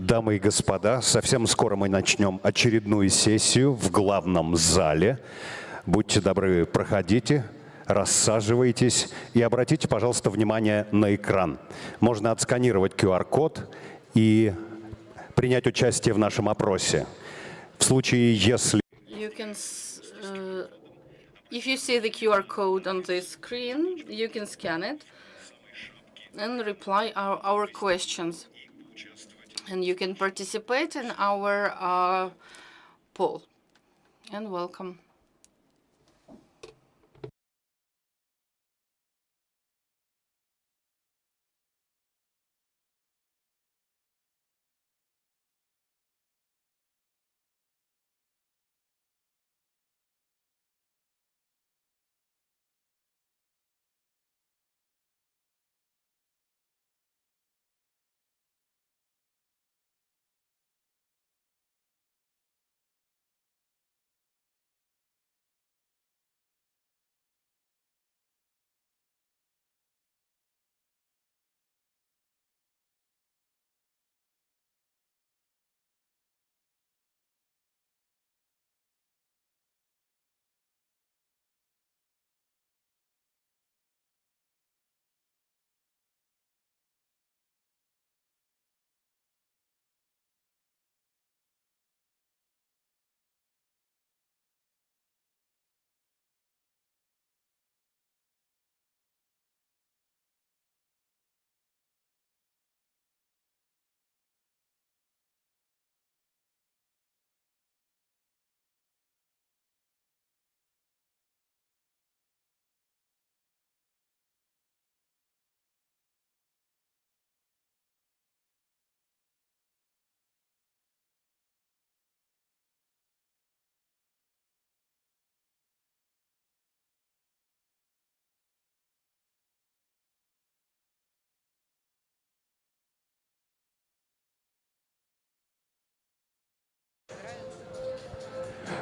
Дамы и господа, совсем скоро мы начнем очередную сессию в главном зале. Будьте добры, проходите, рассаживайтесь и обратите, пожалуйста, внимание на экран. Можно отсканировать QR-код и принять участие в нашем опросе. В случае, если... If you see the QR code on the screen, you can scan it and reply our questions. And you can participate in our poll. And welcome.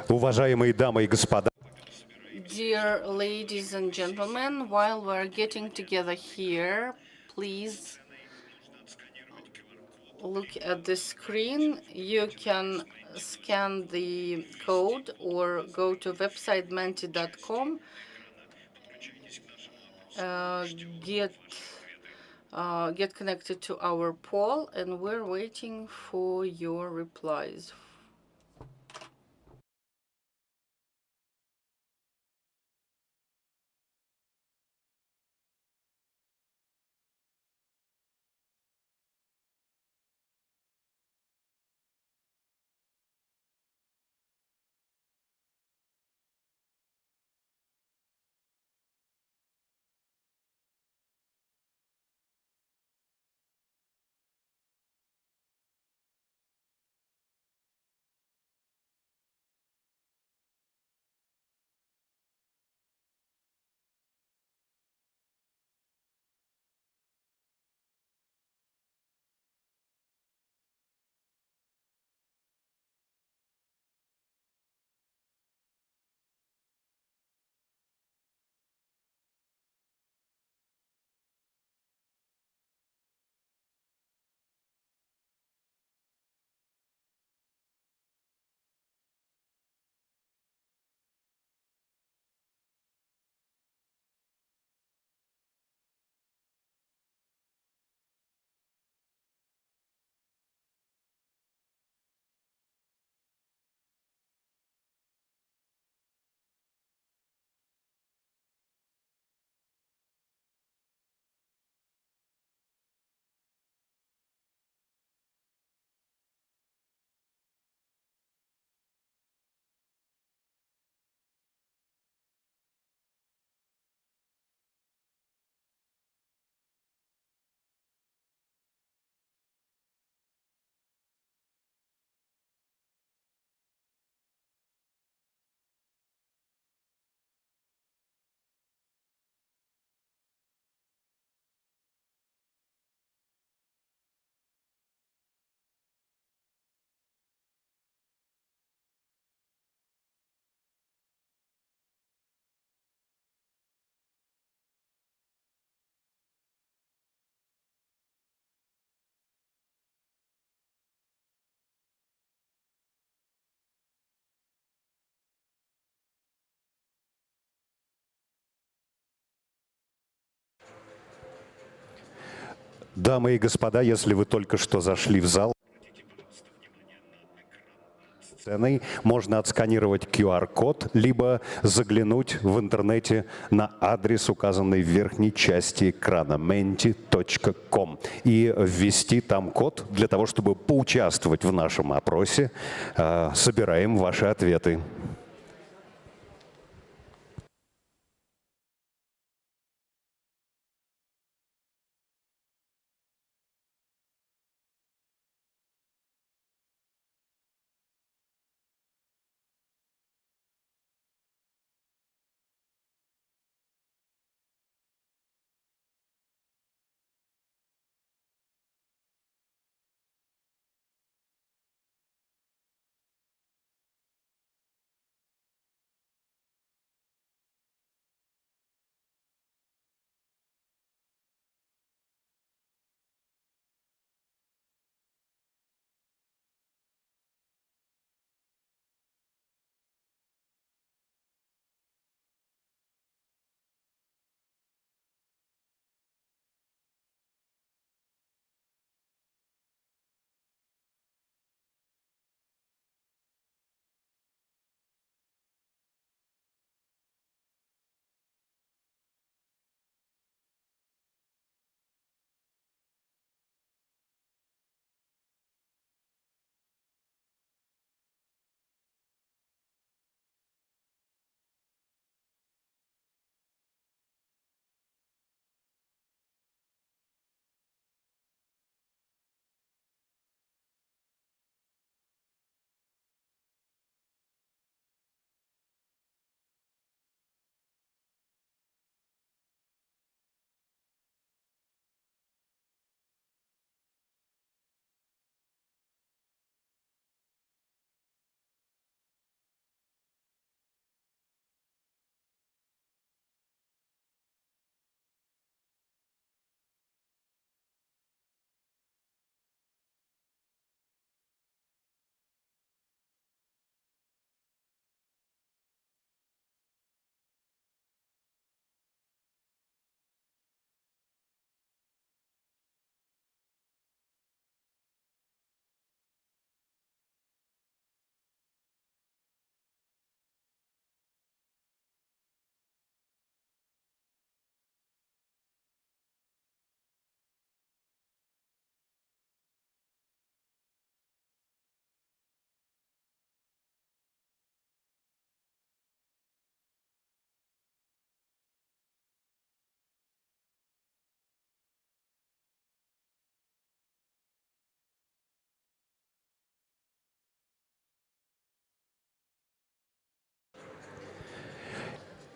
Уважаемые дамы и господа, Dear ladies and gentlemen, while we're getting together here, please look at the screen. You can scan the code or go to website menti.com. Get connected to our poll, and we're waiting for your replies. Дамы и господа, если вы только что зашли в зал, можно отсканировать QR-код, либо заглянуть в интернете на адрес, указанный в верхней части экрана menti.com, и ввести там код для того, чтобы поучаствовать в нашем опросе. Собираем ваши ответы.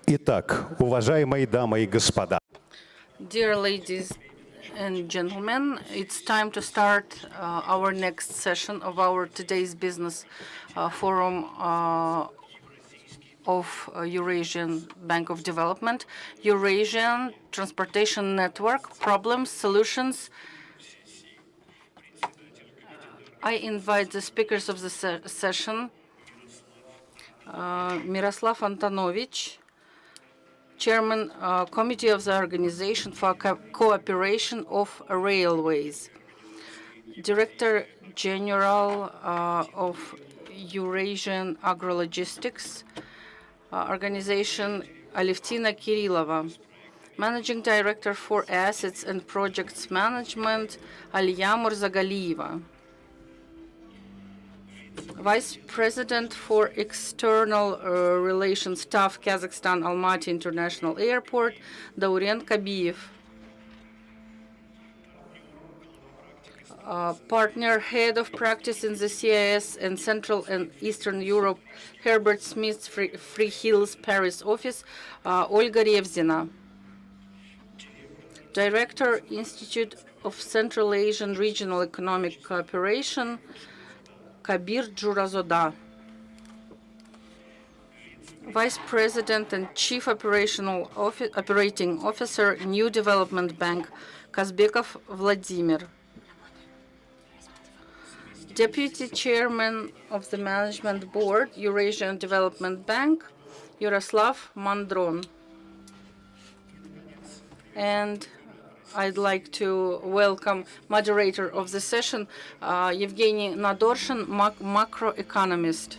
Итак, уважаемые дамы и господа. Dear ladies and gentlemen, it's time to start our next session of our today's business forum of Eurasian Bank of Development, Eurasian Transportation Network, Problems, Solutions. I invite the speakers of the session, Miroslav Antonovich, Chairman, Committee of the Organization for Cooperation of Railways, Director General of Eurasian Agrologistics Organization, Alevtina Kirillova, Managing Director for Assets and Projects Management, Aliya Murzagaliyeva, Vice President for External Relations Staff, Kazakhstan Almaty International Airport, Dauren Kabiyev. Partner Head of Practice in the CIS and Central and Eastern Europe, Herbert Smith's Free Hills Paris office, Olga Revzina. Director, Institute of Central Asian Regional Economic Cooperation, Kabir Jurazoda. Vice President and Chief Operating Officer, New Development Bank, Kazbekov Vladimir. Deputy Chairman of the Management Board, Eurasian Development Bank, Yaroslav Mandron. And I'd like to welcome moderator of the session, Evgeny Nadorshin, macroeconomist.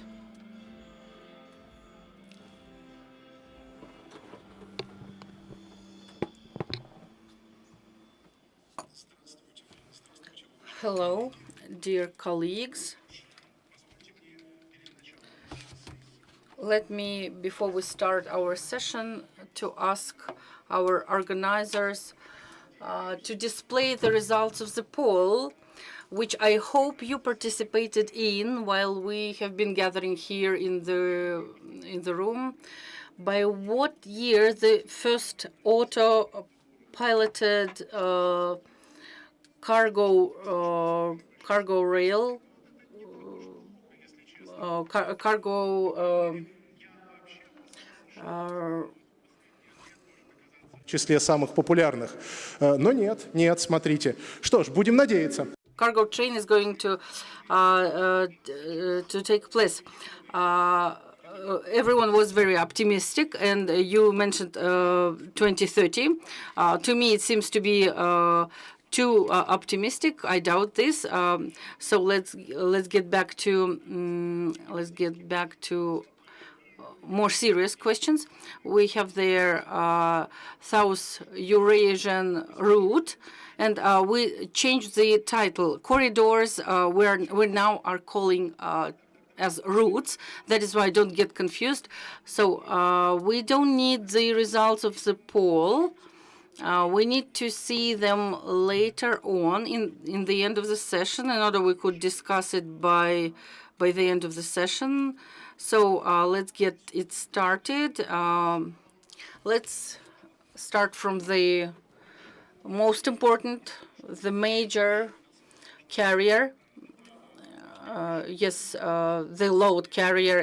Hello, dear colleagues. Let me, before we start our session, to ask our organizers to display the results of the poll, which I hope you participated in while we have been gathering here in the room. By what year the first auto-piloted cargo rail в числе самых популярных. Но нет, смотрите. Что ж, будем надеяться. Cargo train is going to take place. Everyone was very optimistic, and you mentioned 2030. To me, it seems to be too optimistic. I doubt this. So let's get back to more serious questions. We have their South Eurasian route, and we changed the title. Corridors we now are calling as routes. That is why I don't get confused. So we don't need the results of the poll. We need to see them later on in the end of the session in order we could discuss it by the end of the session. So let's get it started. Let's start from the most important, the major carrier. The load carrier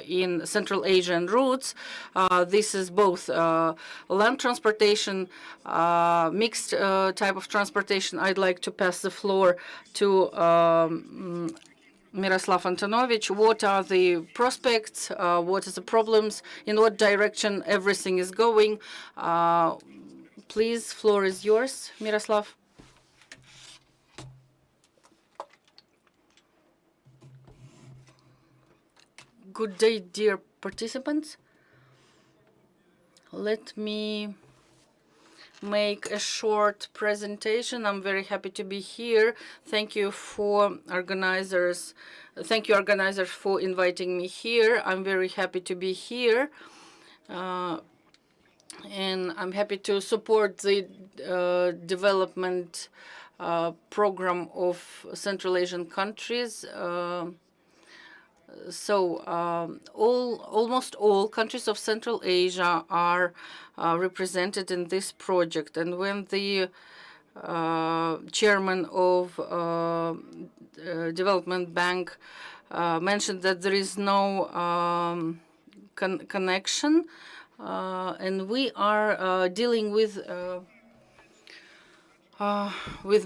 in Central Asian routes. This is both land transportation, mixed type of transportation. I'd like to pass the floor to Miroslav Antonovich. What are the prospects? What are the problems? In what direction everything is going? Please, floor is yours, Miroslav. Good day, dear participants. Let me make a short presentation. I'm very happy to be here. Thank you organizers for inviting me here. I'm very happy to be here. And I'm happy to support the development program of Central Asian countries. Almost all countries of Central Asia are represented in this project. And when the chairman of Development Bank mentioned that there is no connection, and we are dealing with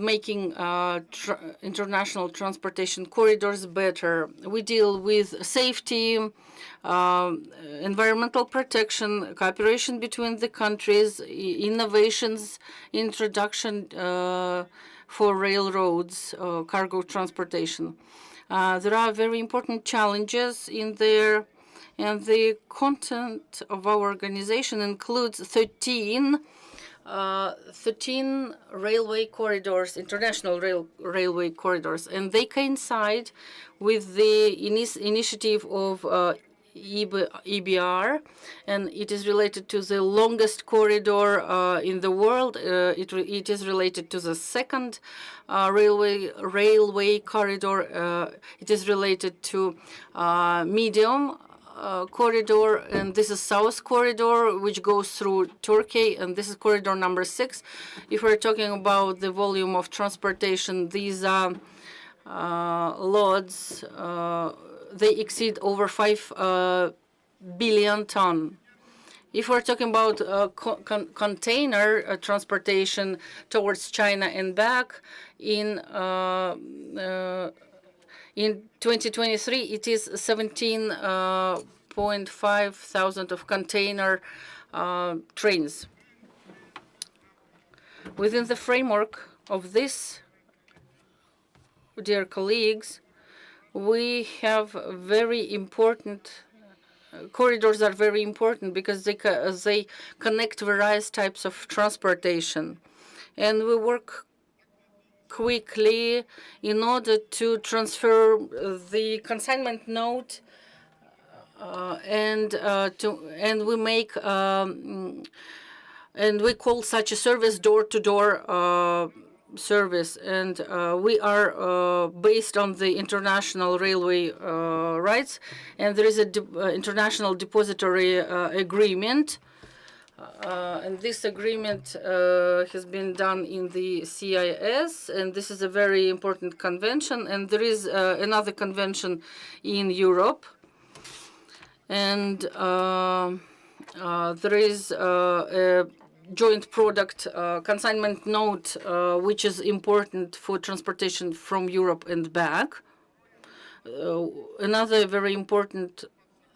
making international transportation corridors better. We deal with safety, environmental protection, cooperation between the countries, innovations, introduction for railroads, cargo transportation. There are very important challenges in there, and the content of our organization includes 13 railway corridors, international railway corridors, and they coincide with the initiative of EBR, and it is related to the longest corridor in the world. It is related to the second railway corridor. It is related to medium corridor, and this is South Corridor, which goes through Turkey, and this is corridor number 6. If we're talking about the volume of transportation, these loads, they exceed over 5 billion ton. If we're talking about container transportation towards China and back, in 2023, it is 17.5 thousand of container trains. Within the framework of this, dear colleagues, we have very important corridors are very important because they connect various types of transportation. And we work quickly in order to transfer the consignment note and we make and we call such a service door-to-door service, and we are based on the international railway rights, and there is a international depository agreement, and this agreement has been done in the CIS, and this is a very important convention, and there is another convention in Europe, and there is a joint product consignment note, which is important for transportation from Europe and back. Another very important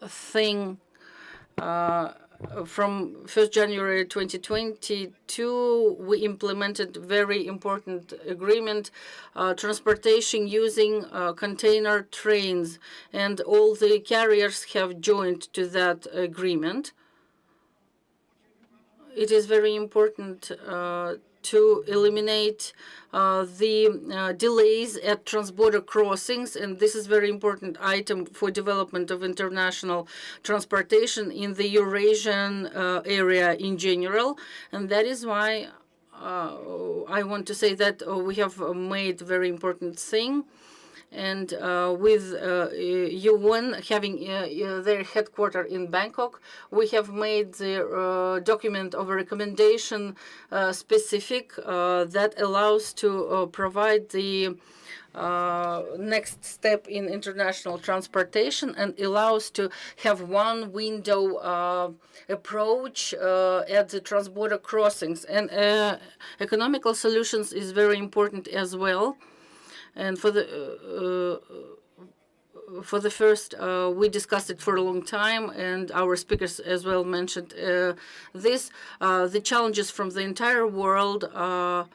thing from 1st January 2022, we implemented very important agreement, transportation using container trains, and all the carriers have joined to that agreement. It is very important to eliminate the delays at transborder crossings, and this is a very important item for development of international transportation in the Eurasian area in general, and that is why I want to say that we have made very important thing. And with UN having their headquarters in Bangkok, we have made the document of a recommendation specific that allows to provide the next step in international transportation and allows to have one window approach at the transborder crossings. And economical solutions is very important as well. And for the first, we discussed it for a long time, and our speakers as well mentioned this. The challenges from the entire world are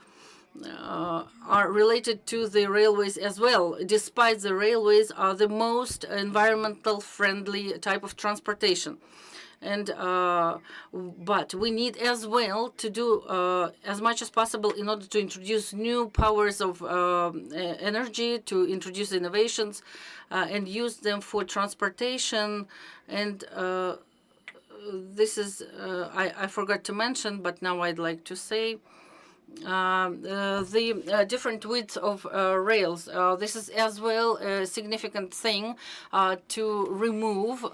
related to the railways as well, despite the railways are the most environmental friendly type of transportation. And but we need as well to do as much as possible in order to introduce new powers of energy, to introduce innovations and use them for transportation. And this is I forgot to mention, but now I'd like to say the different widths of rails. This is as well a significant thing to remove.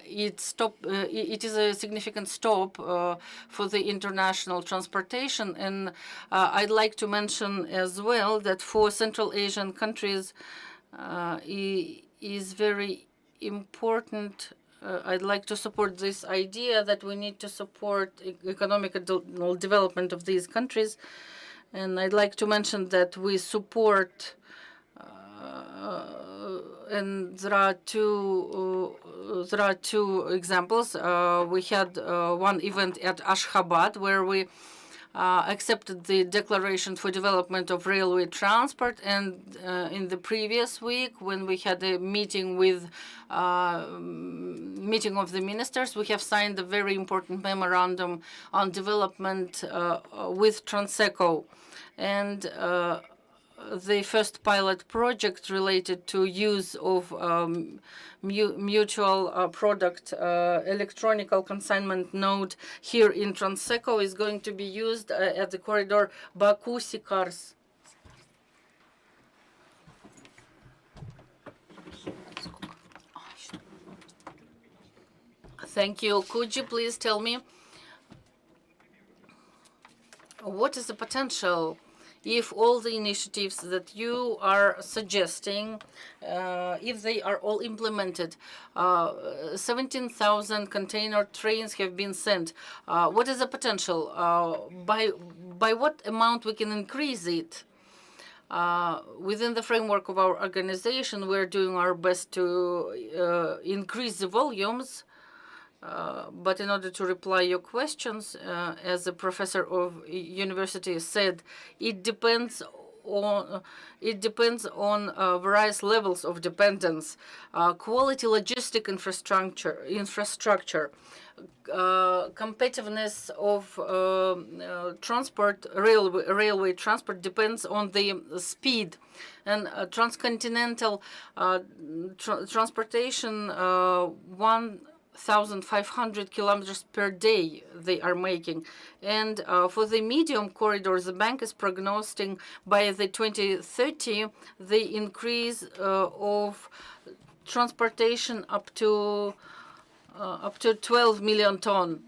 It is a significant stop for the international transportation. And I'd like to mention as well that for Central Asian countries is very important. I'd like to support this idea that we need to support economic development of these countries. And I'd like to mention that we support, and there are two examples. We had one event at Ashgabat where we accepted the Declaration for Development of Railway Transport, and in the previous week, when we had a meeting with meeting of the ministers, we have signed a very important memorandum on development with TRACECA, and the first pilot project related to use of mutual product electronic consignment node here in TRACECA is going to be used at the corridor Baku-Sikars. Thank you. Could you please tell me what is the potential if all the initiatives that you are suggesting, if they are all implemented? 17,000 container trains have been sent. What is the potential? By what amount we can increase it? Within the framework of our organization, we're doing our best to increase the volumes But in order to reply your questions, as a professor of university said, it depends on various levels of dependence, quality logistic infrastructure, competitiveness of transport, railway transport depends on the speed, and transcontinental transportation 1,500 kilometers per day they are making. And for the medium corridors, the bank is prognosing by the 2030 the increase of transportation up to 12 million ton.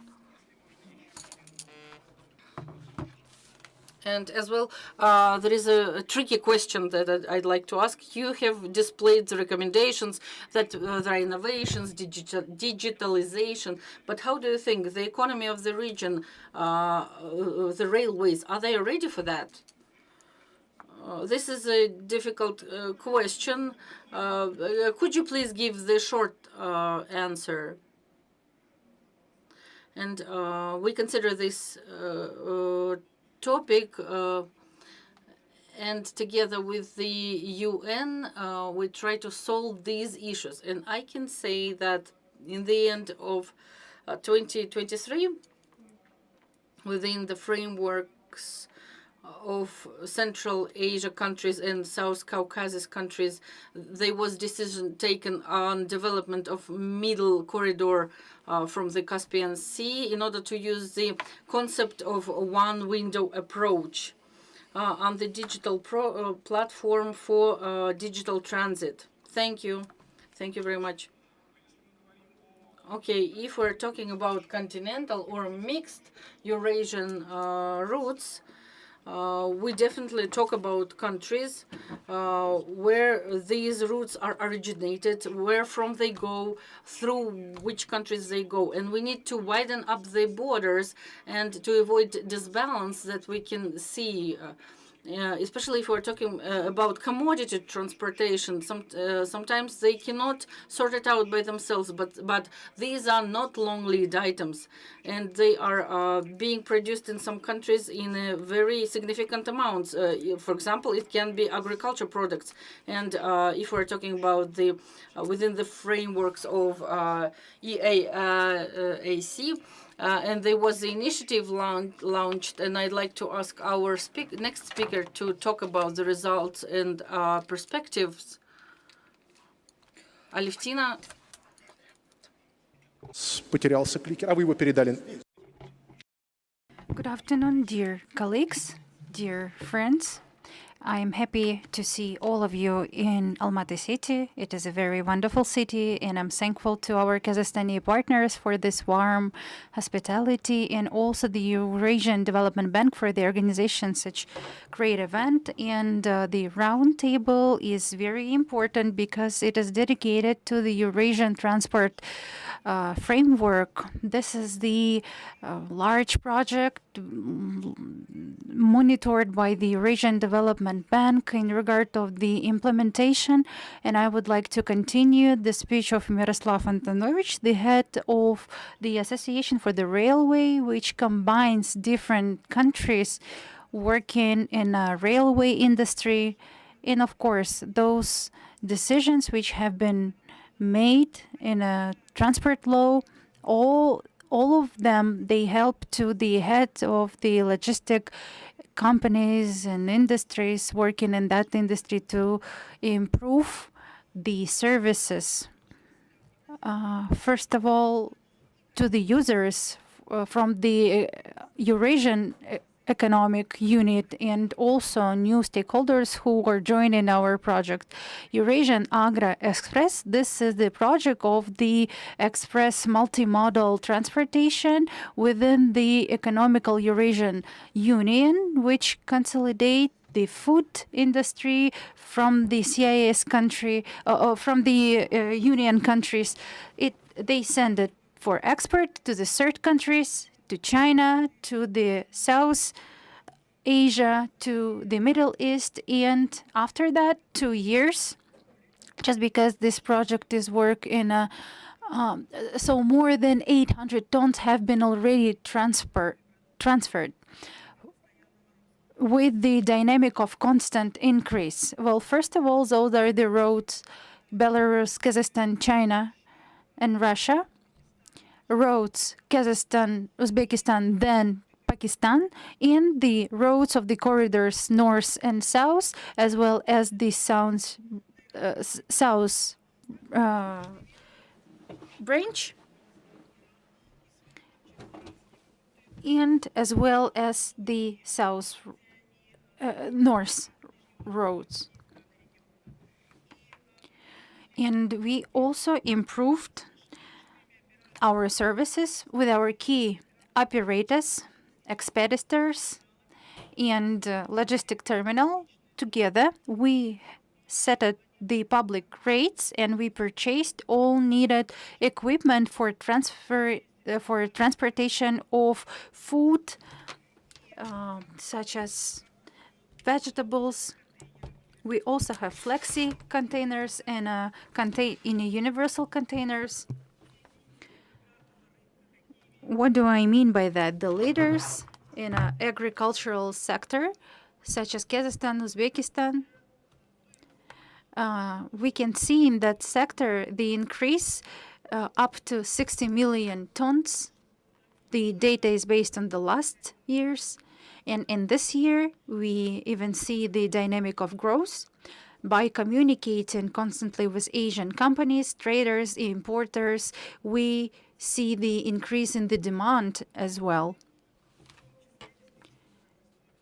And as well, there is a tricky question that I'd like to ask. You have displayed the recommendations that there are innovations, digitalization, but how do you think the economy of the region, the railways, are they ready for that? This is a difficult question. Could you please give the short answer? And we consider this topic, and together with the UN, we try to solve these issues. And I can say that in the end of 2023, within the frameworks of Central Asia countries and South Caucasus countries, there was decision taken on development of middle corridor from the Caspian Sea in order to use the concept of one window approach on the digital platform for digital transit. Thank you. Thank you very much. Okay, if we're talking about continental or mixed Eurasian routes, we definitely talk about countries where these routes are originated, where from they go, through which countries they go. And we need to widen up the borders and to avoid disbalance that we can see. Especially if we're talking about commodity transportation, sometimes they cannot sort it out by themselves, but these are not long lead items, and they are being produced in some countries in very significant amounts. For example, it can be agriculture products, and if we're talking about the within the frameworks of EAC, and there was the initiative launched, and I'd like to ask our next speaker to talk about the results and perspectives. Alevtina. Потерялся кликер, а вы его передали. Good afternoon, dear colleagues, dear friends. I am happy to see all of you in Almaty city. It is a very wonderful city, and I'm thankful to our Kazakhstani partners for this warm hospitality, and also the Eurasian Development Bank for the organization such great event. And the round table is very important because it is dedicated to the Eurasian Transport framework. This is the large project monitored by the Eurasian Development Bank in regard of the implementation. And I would like to continue the speech of Miroslav Antonovich, the head of the Association for the Railway, which combines different countries working in a railway industry. And of course, those decisions which have been made in a transport law, all of them, they help to the head of the logistic companies and industries working in that industry to improve the services. First of all, to the users from the Eurasian Economic Unit, and also new stakeholders who are joining our project. Eurasian Agra Express, this is the project of the express multimodal transportation within the Economical Eurasian Union, which consolidate the food industry from the CIS country, from the union countries. They send it for export to the third countries, to China, to the South Asia, to the Middle East, and after that, 2 years, just because this project is work in a So more than 800 tons have been already transferred with the dynamic of constant increase. Well, first of all, those are the roads, Belarus, Kazakhstan, China, and Russia. Roads, Kazakhstan, Uzbekistan, then Pakistan, and the roads of the corridors north and south, as well as the south branch, and as well as the north roads. And we also improved our services with our key operators, expeditors, and logistic terminal. Together, we set up the public rates, and we purchased all needed equipment for transportation of food, such as vegetables. We also have flexi containers and universal containers. What do I mean by that? The leaders in an agricultural sector, such as Kazakhstan, Uzbekistan, we can see in that sector the increase up to 60 million tons. The data is based on the last years. And in this year, we even see the dynamic of growth by communicating constantly with Asian companies, traders, importers. We see the increase in the demand as well,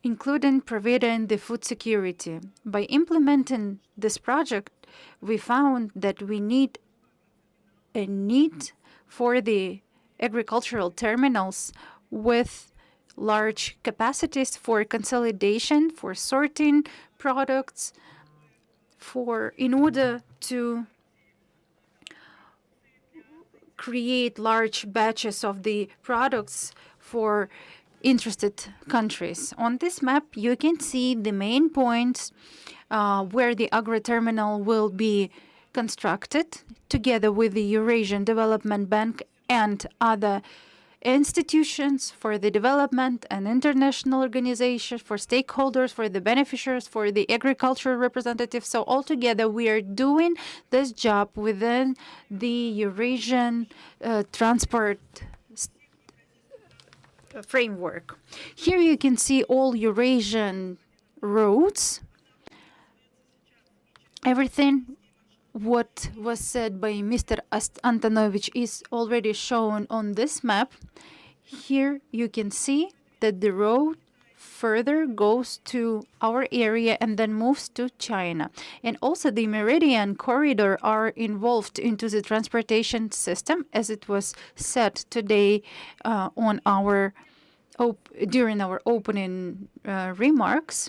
including providing the food security. By implementing this project, we found that we need a need for the agricultural terminals with large capacities for consolidation, for sorting products, in order to create large batches of the products for interested countries. On this map, you can see the main points where the agro-terminal will be constructed together with the Eurasian Development Bank and other institutions for the development and international organizations, for stakeholders, for the beneficiaries, for the agricultural representatives. So altogether, we are doing this job within the Eurasian transport framework. Here you can see all Eurasian roads. Everything what was said by Mr. Antonovich is already shown on this map. Here you can see that the road further goes to our area and then moves to China. And also the Meridian corridor are involved into the transportation system, as it was said today during our opening remarks.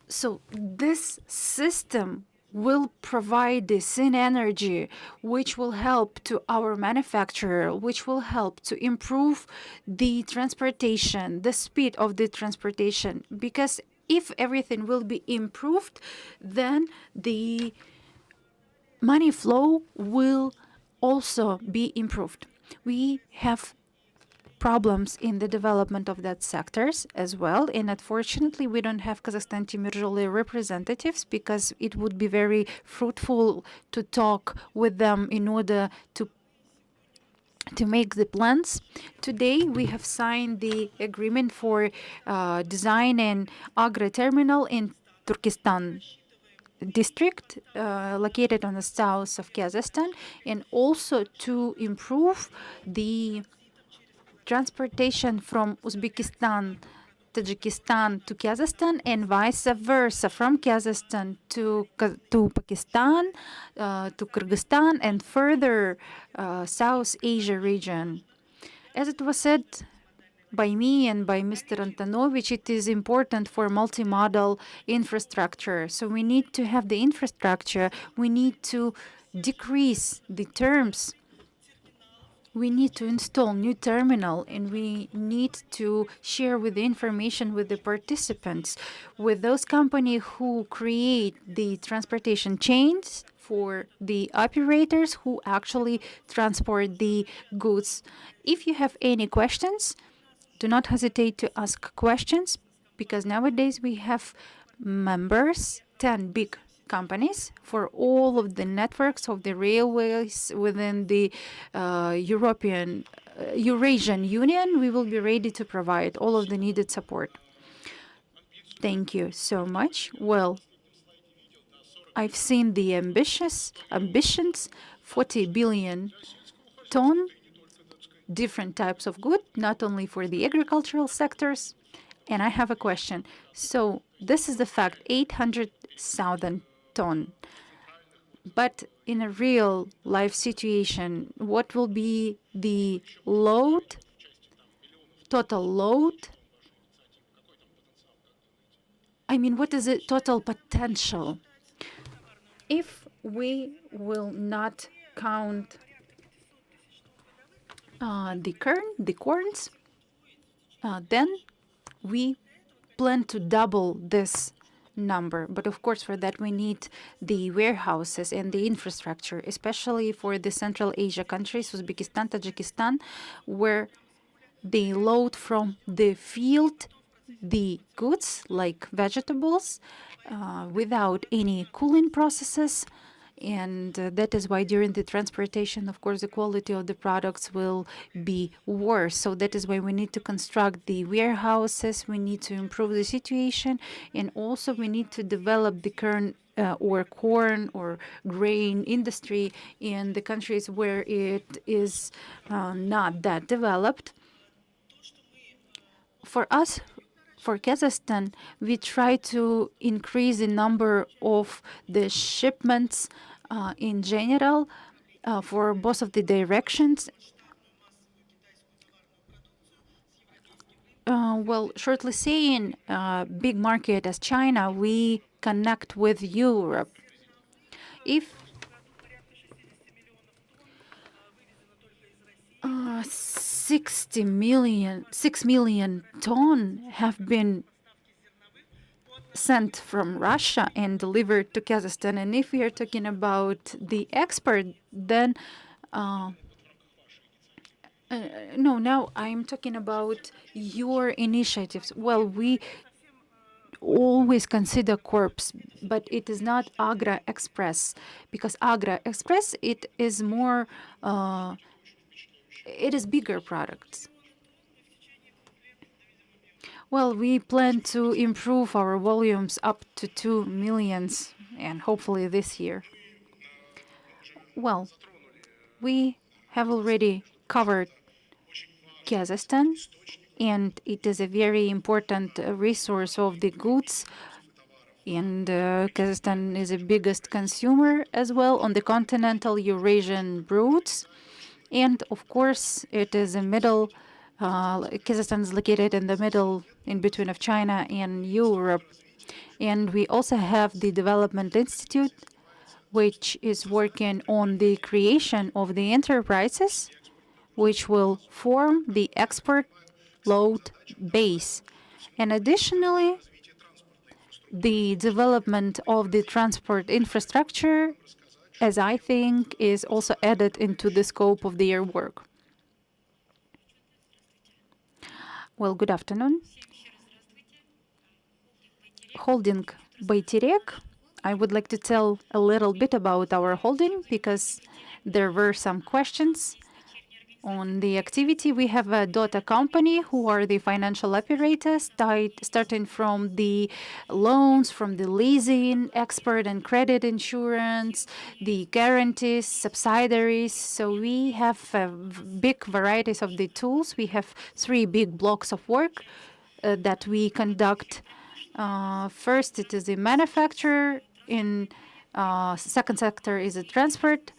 So this system will provide the synergy, which will help to our manufacturer, which will help to improve the transportation, the speed of the transportation. Because if everything will be improved, then the money flow will also be improved. We have problems in the development of that sectors as well. And unfortunately, we don't have Kazakhstan Timirjoli representatives because it would be very fruitful to talk with them in order to make the plans. Today, we have signed the agreement for designing agro-terminal in Turkestan district located on the south of Kazakhstan, and also to improve the transportation from Uzbekistan, Tajikistan to Kazakhstan, and vice versa, from Kazakhstan to Pakistan, to Kyrgyzstan, and further South Asia region. As it was said by me and by Mr. Antonovich, it is important for multimodal infrastructure. So we need to have the infrastructure. We need to decrease the terms. We need to install new terminal, and we need to share with the information with the participants, with those companies who create the transportation chains for the operators who actually transport the goods. If you have any questions, do not hesitate to ask questions, because nowadays we have members, 10 big companies for all of the networks of the railways within the Eurasian Union. We will be ready to provide all of the needed support. Thank you so much. Well, I've seen the ambitions, 40 billion ton, different types of good, not only for the agricultural sectors. And I have a question. So this is the fact, 800,000 ton. But in a real life situation, what will be the load, total load? I mean, what is the total potential? If we will not count the corns, then we plan to double this number. But of course, for that, we need the warehouses and the infrastructure, especially for the Central Asia countries, Uzbekistan, Tajikistan, where they load from the field the goods like vegetables without any cooling processes. And that is why during the transportation, of course, the quality of the products will be worse. So that is why we need to construct the warehouses, we need to improve the situation, and also we need to develop the current or corn or grain industry in the countries where it is not that developed. For us, for Kazakhstan, we try to increase the number of the shipments in general for both of the directions. Well, shortly saying, big market as China, we connect with Europe. If 6 million ton have been sent from Russia and delivered to Kazakhstan, and if we are talking about the export, then no, now I'm talking about your initiatives. Well, we always consider corps, but it is not Agra Express, because Agra Express, it is more, it is bigger products. Well, we plan to improve our volumes up to 2 millions, and hopefully this year. Well, we have already covered Kazakhstan, and it is a very important resource of the goods. And Kazakhstan is the biggest consumer as well on the continental Eurasian routes. And of course, it is a middle, Kazakhstan is located in the middle, in between of China and Europe. And we also have the Development Institute, which is working on the creation of the enterprises, which will form the export load base. And additionally, the development of the transport infrastructure, as I think, is also added into the scope of their work. Well, good afternoon. Holding Bayterek. I would like to tell a little bit about our holding, because there were some questions on the activity. We have a daughter company who are the financial operators, starting from the loans, from the leasing, export and credit insurance, the guarantees, subsidiaries. So we have big varieties of the tools. We have 3 big blocks of work that we conduct. First, it is the manufacture. In second sector is the transport.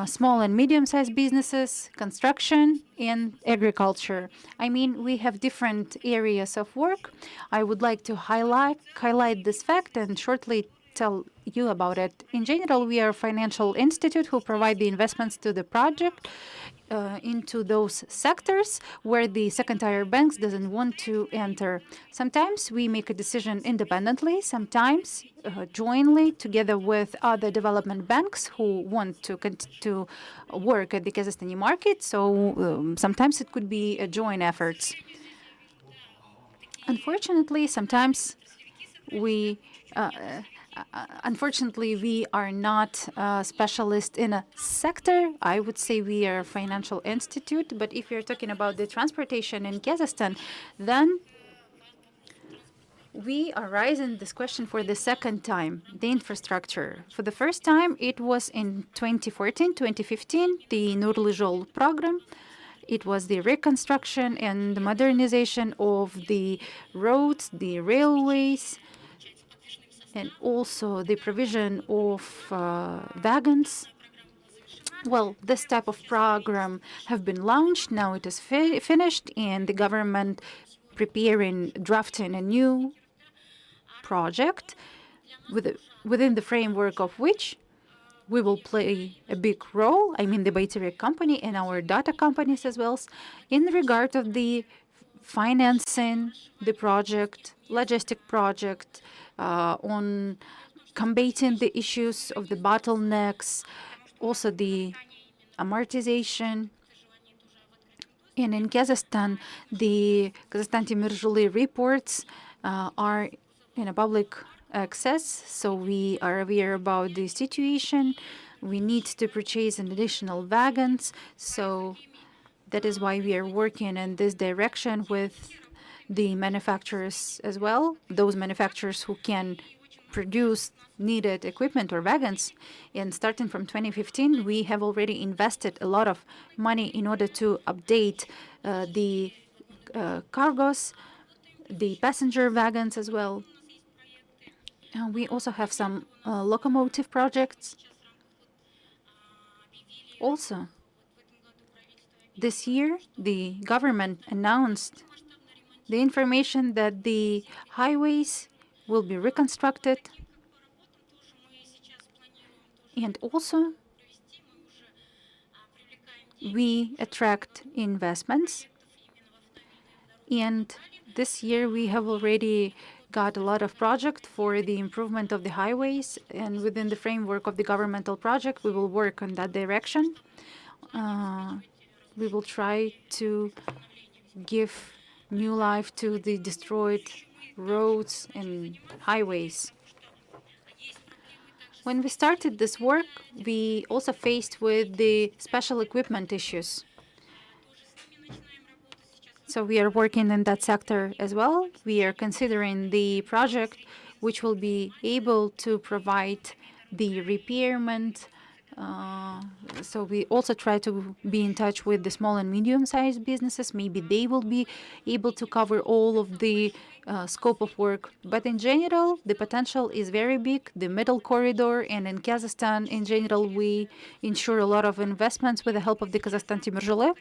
Small and medium-sized businesses, construction, and agriculture. I mean, we have different areas of work. I would like to highlight this fact and shortly tell you about it. In general, we are a financial institute who provide the investments to the project into those sectors where the second-tier banks doesn't want to enter. Sometimes we make a decision independently, sometimes jointly together with other development banks who want to work at the Kazakhstani market. So sometimes it could be a joint efforts. Unfortunately, sometimes we unfortunately, we are not specialists in a sector. I would say we are a financial institute. But if you're talking about the transportation in Kazakhstan, then we are raising this question for the second time, the infrastructure. For the first time, it was in 2014, 2015, the Nurly Zhol program. It was the reconstruction and the modernization of the roads, the railways, and also the provision of wagons. Well, this type of program have been launched. Now it is finished, and the government drafting a new project within the framework of which we will play a big role, I mean the battery company and our data companies as well, in regard of the financing the project, logistic project, on combating the issues of the bottlenecks, also the amortization. And in Kazakhstan, the Kazakhstan Timirjuli reports are in a public access, so we are aware about the situation. We need to purchase an additional wagons, so that is why we are working in this direction with the manufacturers as well, those manufacturers who can produce needed equipment or wagons. And starting from 2015, we have already invested a lot of money in order to update the cargos, the passenger wagons as well. And we also have some locomotive projects. Also, this year, the government announced the information that the highways will be reconstructed. And also, we attract investments. And this year, we have already got a lot of projects for the improvement of the highways. And within the framework of the governmental project, we will work on that direction. We will try to give new life to the destroyed roads and highways. When we started this work, we also faced with the special equipment issues. So we are working in that sector as well. We are considering the project which will be able to provide the repairment. So we also try to be in touch with the small and medium-sized businesses. Maybe they will be able to cover all of the scope of work. But in general, the potential is very big, the middle corridor, and in Kazakhstan, in general, we ensure a lot of investments with the help of the Kazakhstan Timirjuli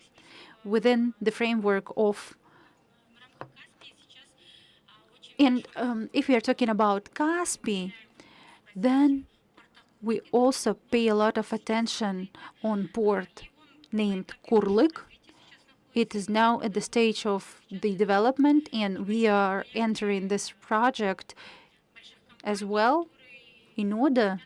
within the framework of. And if we are talking about Kaspi, then we also pay a lot of attention on port named Kurlyk. It is now at the stage of the development, and we are entering this project as well in order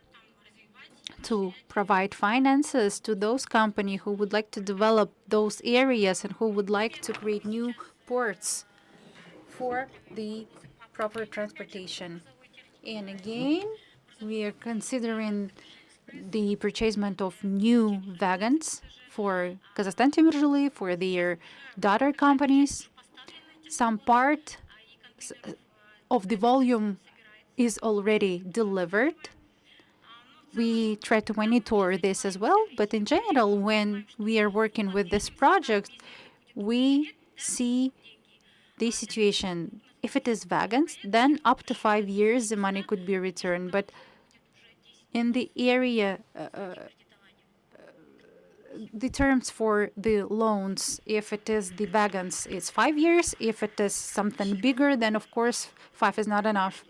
to provide finances to those companies who would like to develop those areas and who would like to create new ports for the proper transportation. And again, we are considering the purchasement of new wagons for Kazakhstan Timirjuli, for their daughter companies. Some part of the volume is already delivered. We try to monitor this as well, but in general, when we are working with this project, we see the situation. If it is wagons, then up to 5 years, the money could be returned. But in the area, the terms for the loans, if it is the wagons, it's 5 years. If it is something bigger, then of course 5 is not enough.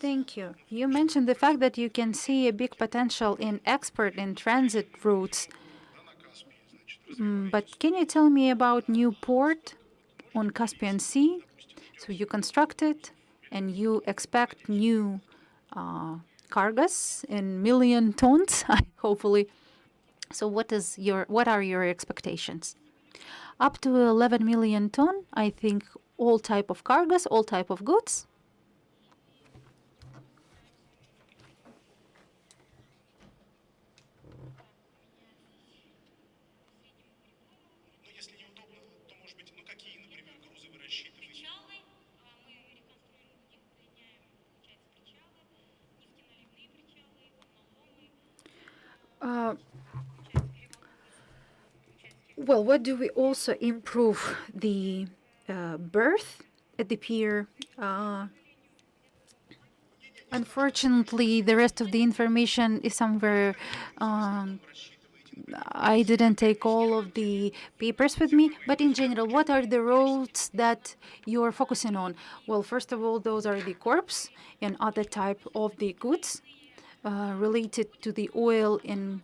Thank you. You mentioned the fact that you can see a big potential in export and transit routes. But can you tell me about new port on Caspian Sea? So you construct it, and you expect new cargoes in million tons, hopefully. So what are your expectations? Up to 11 million ton, I think, all type of cargoes, all type of goods. Well, what do we also improve? The berth at the pier. Unfortunately, the rest of the information is somewhere. I didn't take all of the papers with me, but in general, what are the roads that you are focusing on? Well, first of all, those are the corpse and other type of the goods related to the oil and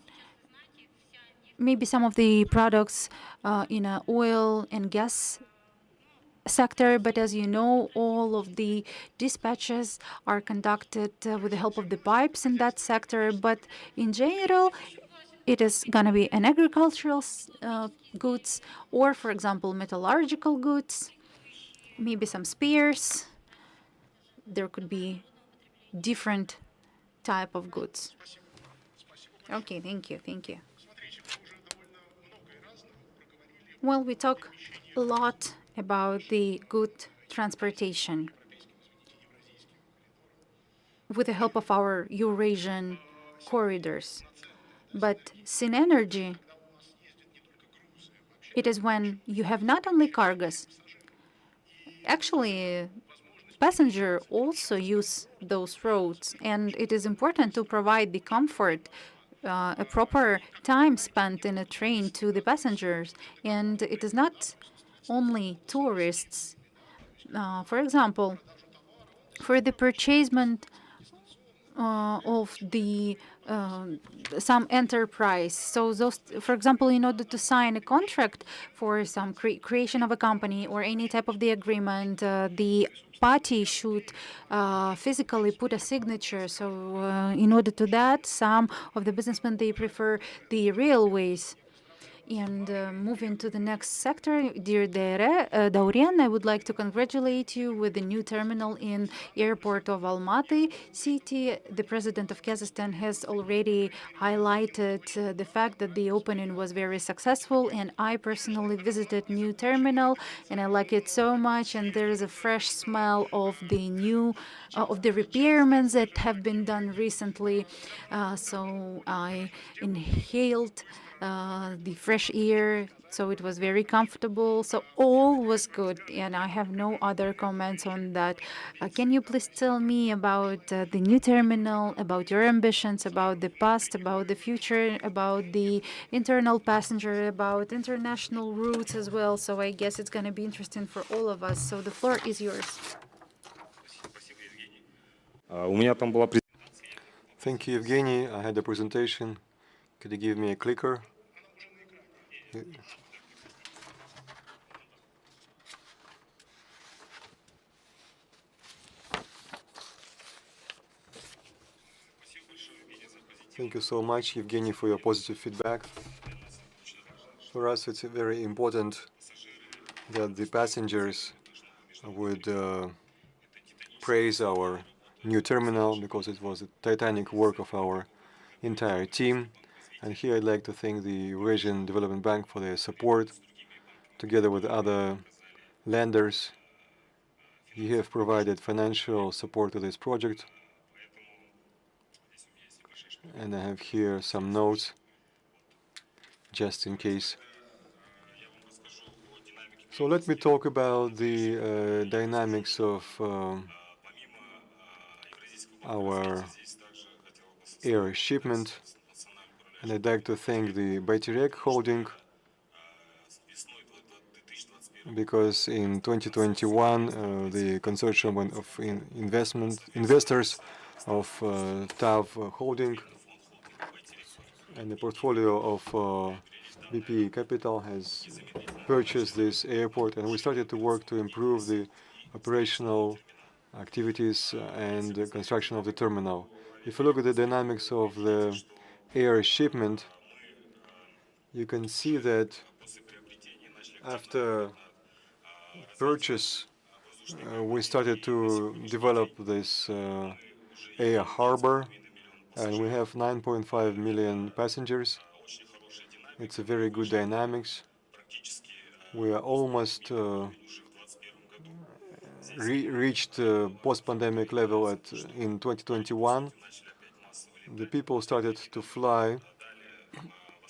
maybe some of the products in oil and gas sector. But as you know, all of the dispatches are conducted with the help of the pipes in that sector. But in general, it is going to be an agricultural goods, or for example, metallurgical goods, maybe some spares. There could be different type of goods. Okay, thank you, thank you. Well, we talk a lot about the good transportation with the help of our Eurasian corridors. But synergy, it is when you have not only cargoes, actually passenger also use those roads, and it is important to provide the comfort, a proper time spent in a train to the passengers. And it is not only tourists. For example, for the purchasement of the some enterprise. So those, for example, in order to sign a contract for some creation of a company or any type of the agreement, the party should physically put a signature. So in order to that, some of the businessmen, they prefer the railways. And moving to the next sector, dear Daurian, I would like to congratulate you with the new terminal in airport of Almaty city. The president of Kazakhstan has already highlighted the fact that the opening was very successful, and I personally visited new terminal, and I like it so much. And there is a fresh smell of the new, of the repairments that have been done recently. So I inhaled the fresh air, so it was very comfortable. So all was good, and I have no other comments on that. Can you please tell me about the new terminal, about your ambitions, about the past, about the future, about the internal passenger, about international routes as well? So I guess it's going to be interesting for all of us. So the floor is yours. Thank you, Evgeny. I had a presentation. Could you give me a clicker? Thank you so much, Evgeny, for your positive feedback. For us, it's very important that the passengers would praise our new terminal, because it was a titanic work of our entire team. And here I'd like to thank the Eurasian Development Bank for their support. Together with other lenders, you have provided financial support to this project. And I have here some notes, just in case. So let me talk about the dynamics of our air shipment. And I'd like to thank the Bayterek Holding, because in 2021, the consortium of investors of TAV Holding and the portfolio of BP Capital has purchased this airport, and we started to work to improve the operational activities and the construction of the terminal. If you look at the dynamics of the air shipment, you can see that after purchase, we started to develop this air harbor, and we have 9.5 million passengers. It's a very good dynamics. We are almost reached post-pandemic level in 2021. The people started to fly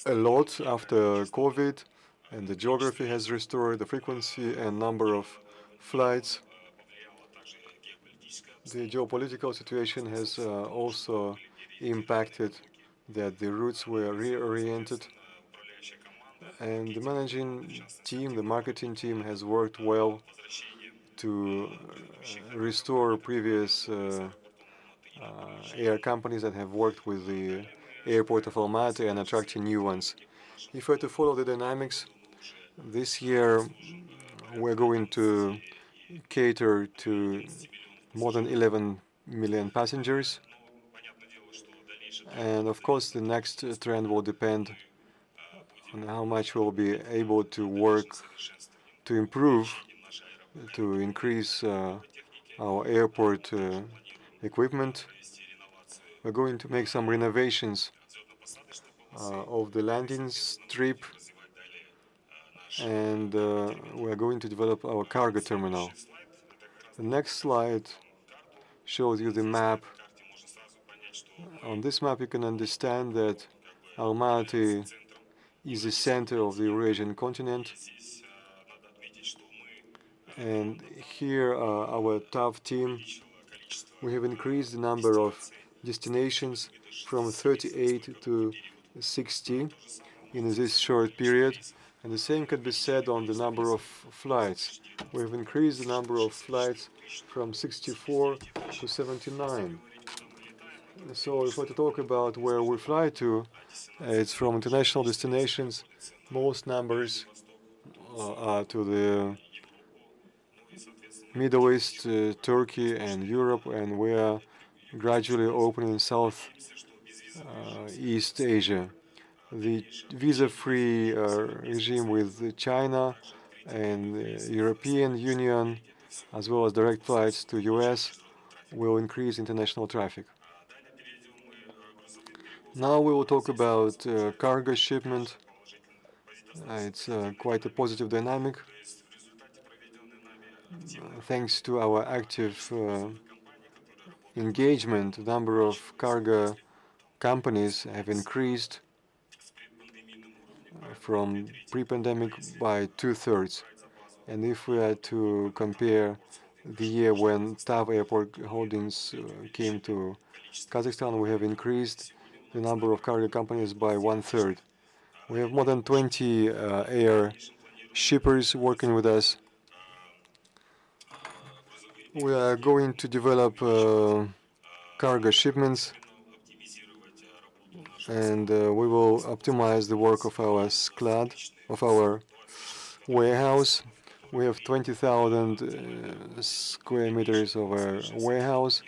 a lot after COVID, and the geography has restored the frequency and number of flights. The geopolitical situation has also impacted that the routes were reoriented, and the managing team, the marketing team has worked well to restore previous air companies that have worked with the airport of Almaty and attracting new ones. If we're to follow the dynamics, this year we're going to cater to more than 11 million passengers. And of course, the next trend will depend on how much we'll be able to work to improve, to increase our airport equipment. We're going to make some renovations of the landing strip, and we're going to develop our cargo terminal. The next slide shows you the map. On this map, you can understand that Almaty is the center of the Eurasian continent. And here, our TAV team, we have increased the number of destinations from 38 to 60 in this short period. And the same can be said on the number of flights. We have increased the number of flights from 64 to 79. So if we're to talk about where we fly to, it's from international destinations. Most numbers are to the Middle East, Turkey and Europe, and we are gradually opening South East Asia. The visa-free regime with China and the European Union, as well as direct flights to US, will increase international traffic. Now we will talk about cargo shipment. It's quite a positive dynamic. Thanks to our active engagement, the number of cargo companies have increased from pre-pandemic by 2/3. And if we are to compare the year when TAV Airport Holdings came to Kazakhstan, we have increased the number of cargo companies by 1/3. We have more than 20 air shippers working with us. We are going to develop cargo shipments, and we will optimize the work of our sklad, of our warehouse. We have 20,000 square meters of a warehouse,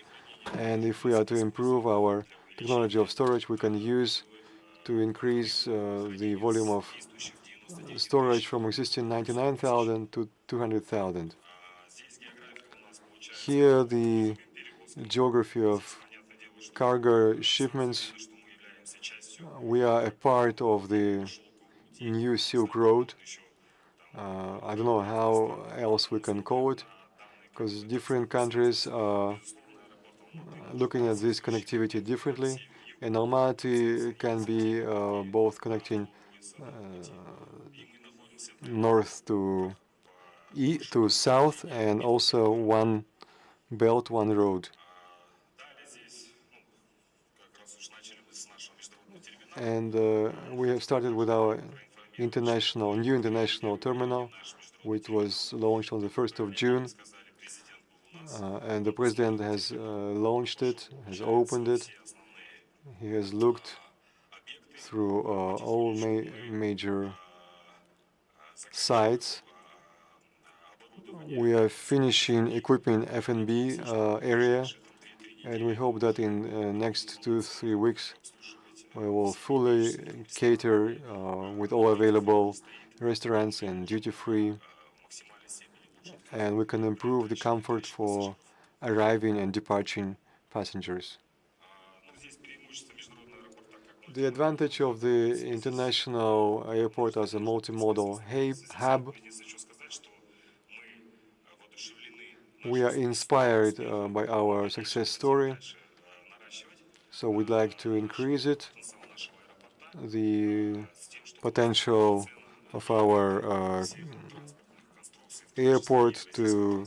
and if we are to improve our technology of storage, we can use to increase the volume of storage from existing 99,000 to 200,000. Here, the geography of cargo shipments. We are a part of the new Silk Road. I don't know how else we can call it, because different countries are looking at this connectivity differently. And Almaty can be both connecting north to south, and also one belt, one road. And we have started with our new international terminal, which was launched on the 1st of June. And the president has launched it, has opened it. He has looked through all major sites. We are finishing equipping F&B area, and we hope that in next 2-3 weeks we will fully cater with all available restaurants and duty-free, and we can improve the comfort for arriving and departing passengers. The advantage of the international airport as a multimodal hub, we are inspired by our success story, so we'd like to increase it, the potential of our airport to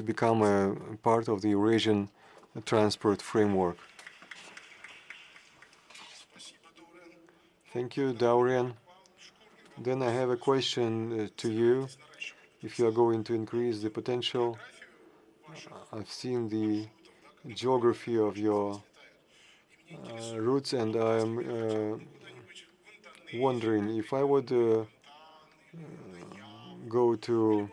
become a part of the Eurasian transport framework. Thank you, Daurian. Then I have a question to you. If you are going to increase the potential, I've seen the geography of your routes, and I'm wondering if I would go to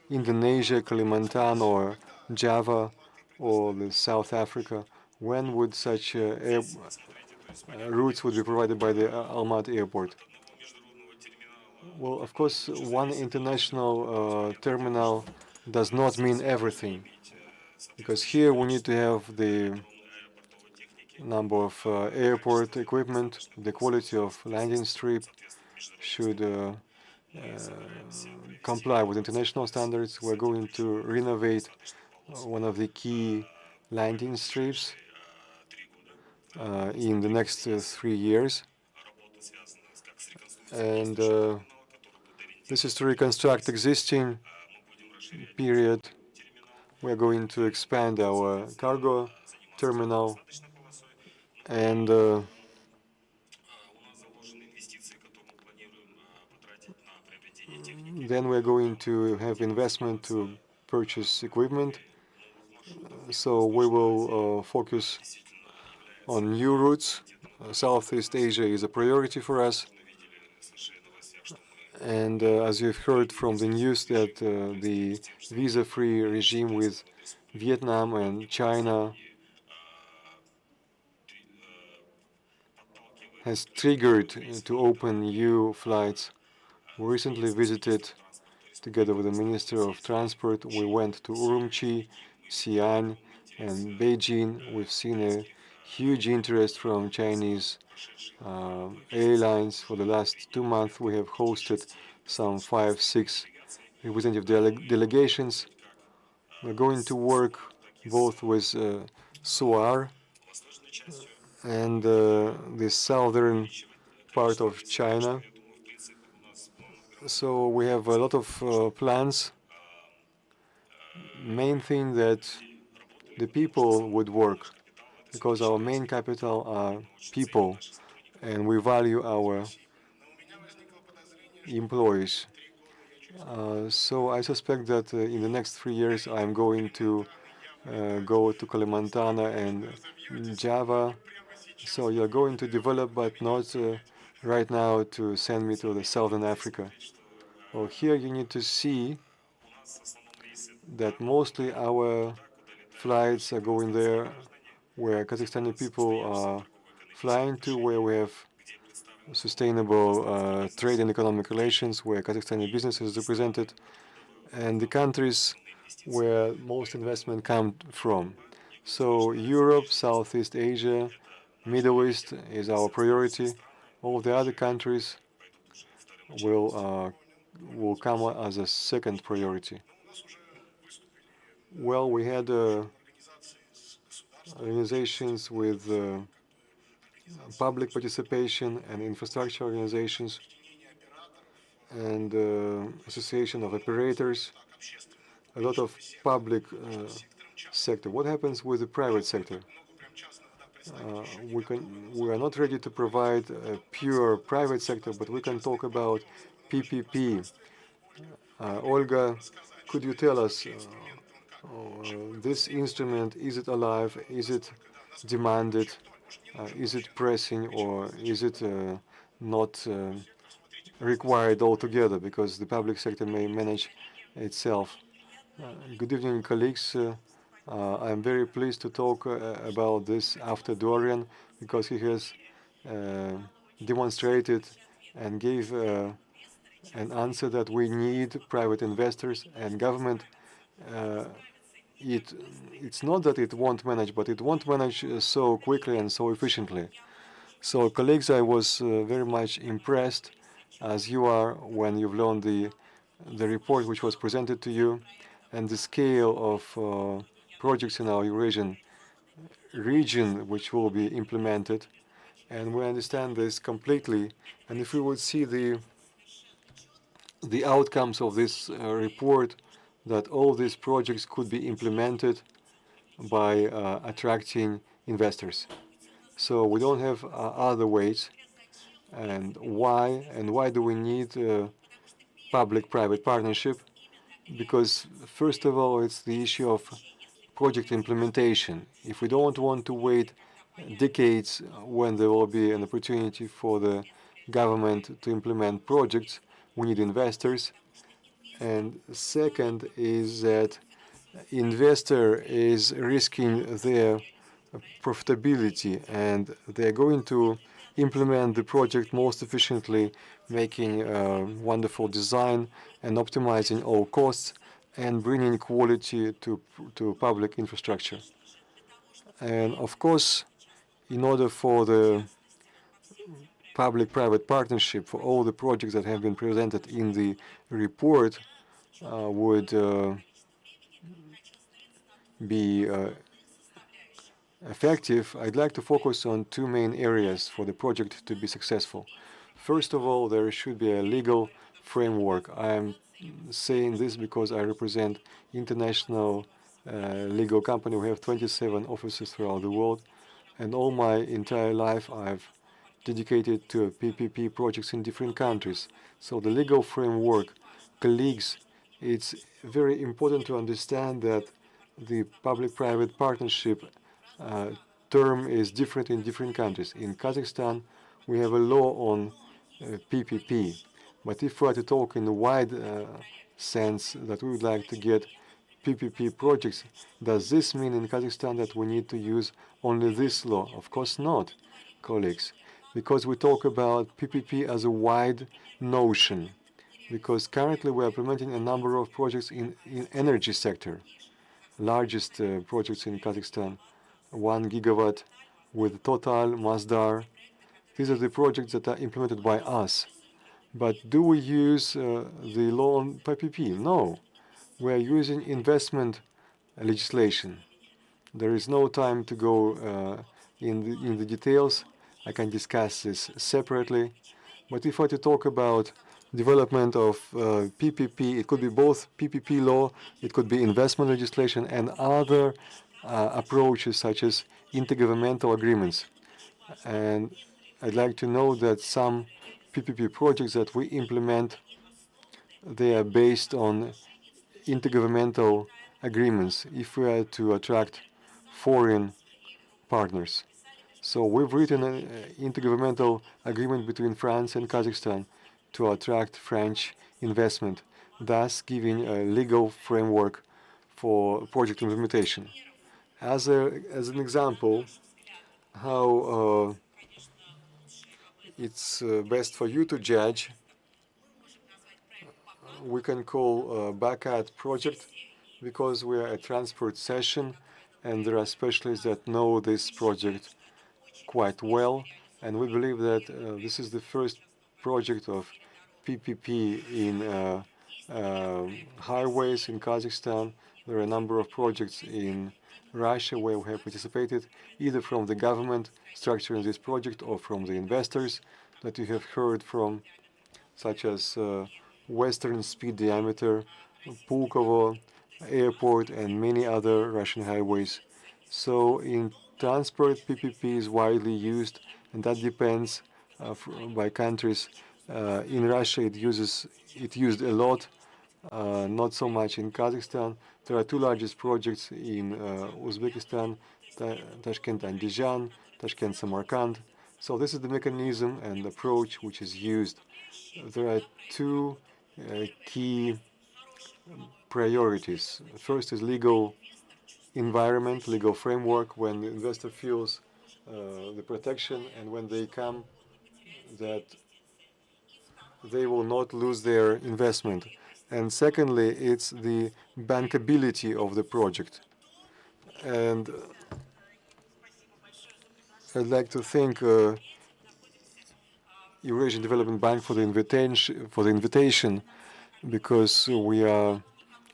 Indonesia, Kalimantan, or Java, or the South Africa, when would such routes would be provided by the Almaty airport? Well, of course, one international terminal does not mean everything, because here we need to have the number of airport equipment, the quality of landing strip should comply with international standards. We're going to renovate one of the key landing strips in the next 3 years, and this is to reconstruct existing period. We're going to expand our cargo terminal, and then we're going to have investment to purchase equipment. So we will focus on new routes. Southeast Asia is a priority for us. And as you've heard from the news that the visa-free regime with Vietnam and China has triggered to open new flights. We recently visited, together with the Minister of Transport, we went to Urumqi, Xi'an, and Beijing. We've seen a huge interest from Chinese airlines. For the last 2 months, we have hosted some 5-6 representative delegations. We're going to work both with SUAR and the southern part of China. So we have a lot of plans. Main thing that the people would work, because our main capital are people, and we value our employees. So I suspect that in the next 3 years I'm going to go to Kalimantan and Java. So you're going to develop, but not right now to send me to the Southern Africa. Well, here you need to see that mostly our flights are going there where Kazakhstani people are flying to, where we have sustainable trade and economic relations, where Kazakhstani business is represented, and the countries where most investment comes from. So Europe, Southeast Asia, Middle East is our priority. All the other countries will come as a second priority. Well, we had organizations with public participation and infrastructure organizations and association of operators, a lot of public sector. What happens with the private sector? We are not ready to provide a pure private sector, but we can talk about PPP. Olga, could you tell us this instrument, is it alive? Is it demanded? Is it pressing or is it not required altogether because the public sector may manage itself? Good evening, colleagues. I'm very pleased to talk about this after Dorian because he has demonstrated and gave an answer that we need private investors and government. Uh, it's not that it won't manage, but it won't manage so quickly and so efficiently. So, colleagues, I was very much impressed, as you are, when you've learned the report which was presented to you, and the scale of projects in our Eurasian region which will be implemented. And we understand this completely. And if we would see the outcomes of this report, that all these projects could be implemented by attracting investors. So we don't have other ways. And why do we need public-private partnership? Because first of all, it's the issue of project implementation. If we don't want to wait decades when there will be an opportunity for the government to implement projects, we need investors. And second is that investor is risking their profitability and they're going to implement the project most efficiently, making a wonderful design and optimizing all costs and bringing quality to public infrastructure. And of course, in order for the public-private partnership for all the projects that have been presented in the report would be effective, I'd like to focus on two main areas for the project to be successful. First of all, there should be a legal framework. I'm saying this because I represent international legal company. We have 27 offices throughout the world, and all my entire life I've dedicated to PPP projects in different countries. So the legal framework, colleagues, it's very important to understand that the public-private partnership term is different in different countries. In Kazakhstan, we have a law on PPP. But if we are to talk in a wide sense that we would like to get PPP projects, does this mean in Kazakhstan that we need to use only this law? Of course not, colleagues, because we talk about PPP as a wide notion, because currently we are implementing a number of projects in energy sector, largest projects in Kazakhstan, 1 gigawatt with Total, Masdar. These are the projects that are implemented by us. But do we use the law on PPP? No. We are using investment legislation. There is no time to go in the details. I can discuss this separately. But if I were to talk about development of PPP, it could be both PPP law, it could be investment legislation, and other approaches such as intergovernmental agreements. And I'd like to know that some PPP projects that we implement, they are based on intergovernmental agreements if we are to attract foreign partners. So we've written an intergovernmental agreement between France and Kazakhstan to attract French investment, thus giving a legal framework for project implementation. As an example, how it's best for you to judge, we can call Bakat project because we are a transport session and there are specialists that know this project quite well, and we believe that this is the first project of PPP in highways in Kazakhstan. There are a number of projects in Russia where we have participated, either from the government structuring this project or from the investors that you have heard from, such as Western Speed Diameter, Pulkovo Airport, and many other Russian highways. So in transport, PPP is widely used, and that depends by countries. In Russia, it used a lot, not so much in Kazakhstan. There are two largest projects in Uzbekistan, Tashkent and Dijan, Tashkent, Samarkand. So this is the mechanism and approach which is used. There are two key priorities. First is legal environment, legal framework, when the investor feels the protection and when they come that they will not lose their investment. And secondly, it's the bankability of the project. And I'd like to thank Eurasian Development Bank for the invitation, because we are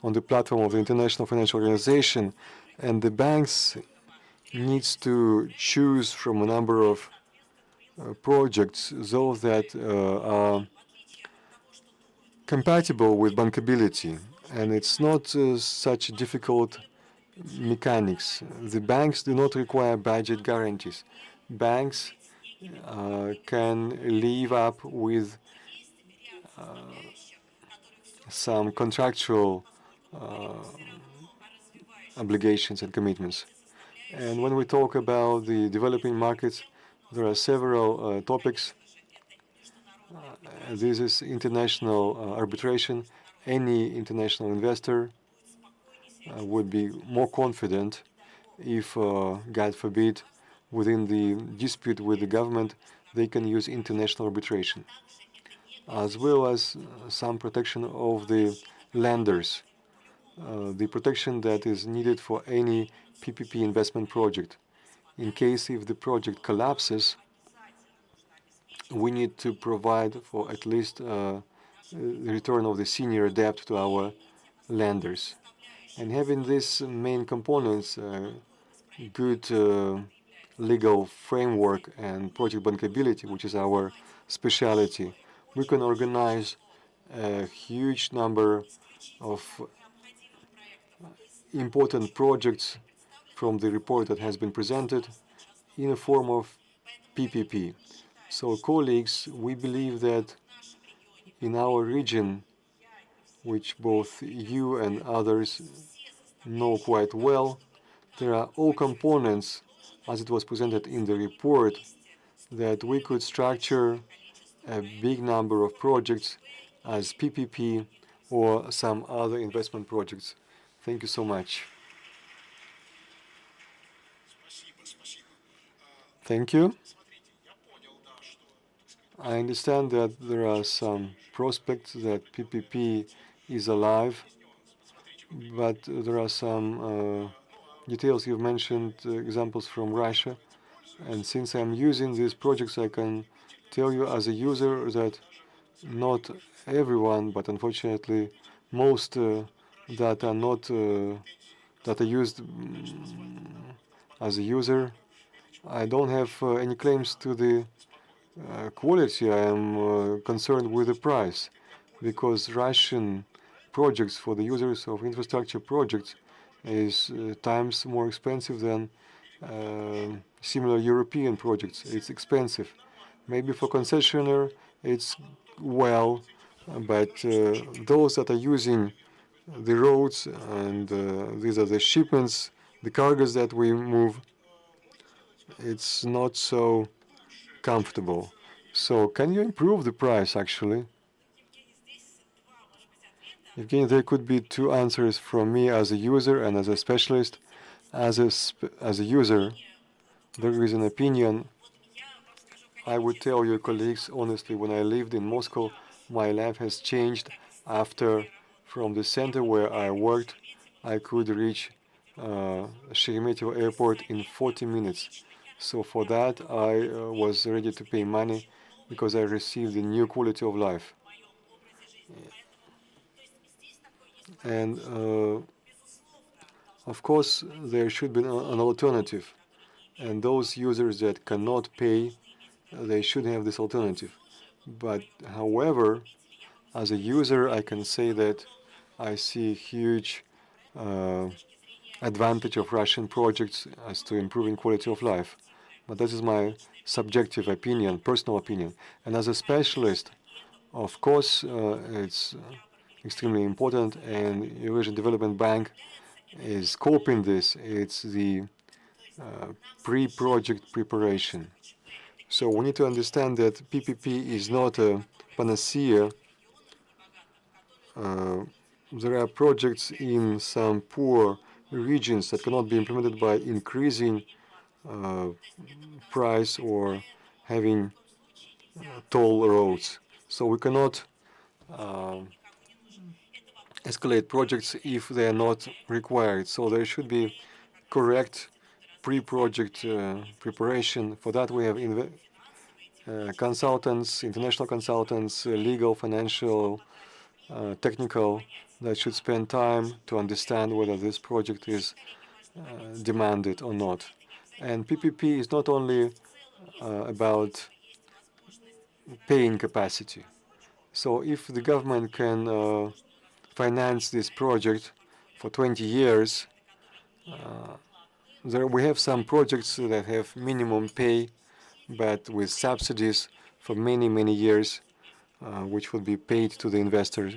on the platform of the International Financial Organization, and the banks needs to choose from a number of projects those that are compatible with bankability, and it's not such difficult mechanics. The banks do not require budget guarantees. Banks can live up with some contractual obligations and commitments. And when we talk about the developing markets, there are several topics. This is international arbitration. Any international investor would be more confident if, God forbid, within the dispute with the government, they can use international arbitration, as well as some protection of the lenders, the protection that is needed for any PPP investment project. In case if the project collapses, we need to provide for at least the return of the senior debt to our lenders. And having these main components, good legal framework and project bankability, which is our specialty, we can organize a huge number of important projects from the report that has been presented in a form of PPP. So, colleagues, we believe that in our region, which both you and others know quite well, there are all components, as it was presented in the report, that we could structure a big number of projects as PPP or some other investment projects. Thank you so much. Thank you. I understand that there are some prospects that PPP is alive, but there are some details. You've mentioned examples from Russia, and since I'm using these projects, I can tell you as a user that not everyone, but unfortunately most that are not that are used as a user, I don't have any claims to the quality. I am concerned with the price, because Russian projects for the users of infrastructure projects is times more expensive than similar European projects. It's expensive. Maybe for concessionaire it's well, but those that are using the roads, and these are the shipments, the cargoes that we move, it's not so comfortable. So can you improve the price, actually? Again, there could be two answers from me as a user and as a specialist. As a user, there is an opinion. I would tell your colleagues, honestly, when I lived in Moscow, my life has changed after, from the center where I worked, I could reach Sheremetyevo airport in 40 minutes. So for that, I was ready to pay money, because I received a new quality of life. And of course, there should be an alternative. And those users that cannot pay, they should have this alternative. But however, as a user, I can say that I see huge advantage of Russian projects as to improving quality of life. But this is my subjective opinion, personal opinion. And as a specialist, of course, it's extremely important, and Eurasian Development Bank is coping this. It's the pre-project preparation. So we need to understand that PPP is not a panacea. There are projects in some poor regions that cannot be implemented by increasing price or having toll roads. So we cannot escalate projects if they are not required. So there should be correct pre-project preparation. For that, we have consultants, international consultants, legal, financial, technical, that should spend time to understand whether this project is demanded or not. And PPP is not only about paying capacity. So if the government can finance this project for 20 years, we have some projects that have minimum pay, but with subsidies for many, many years, which would be paid to the investors.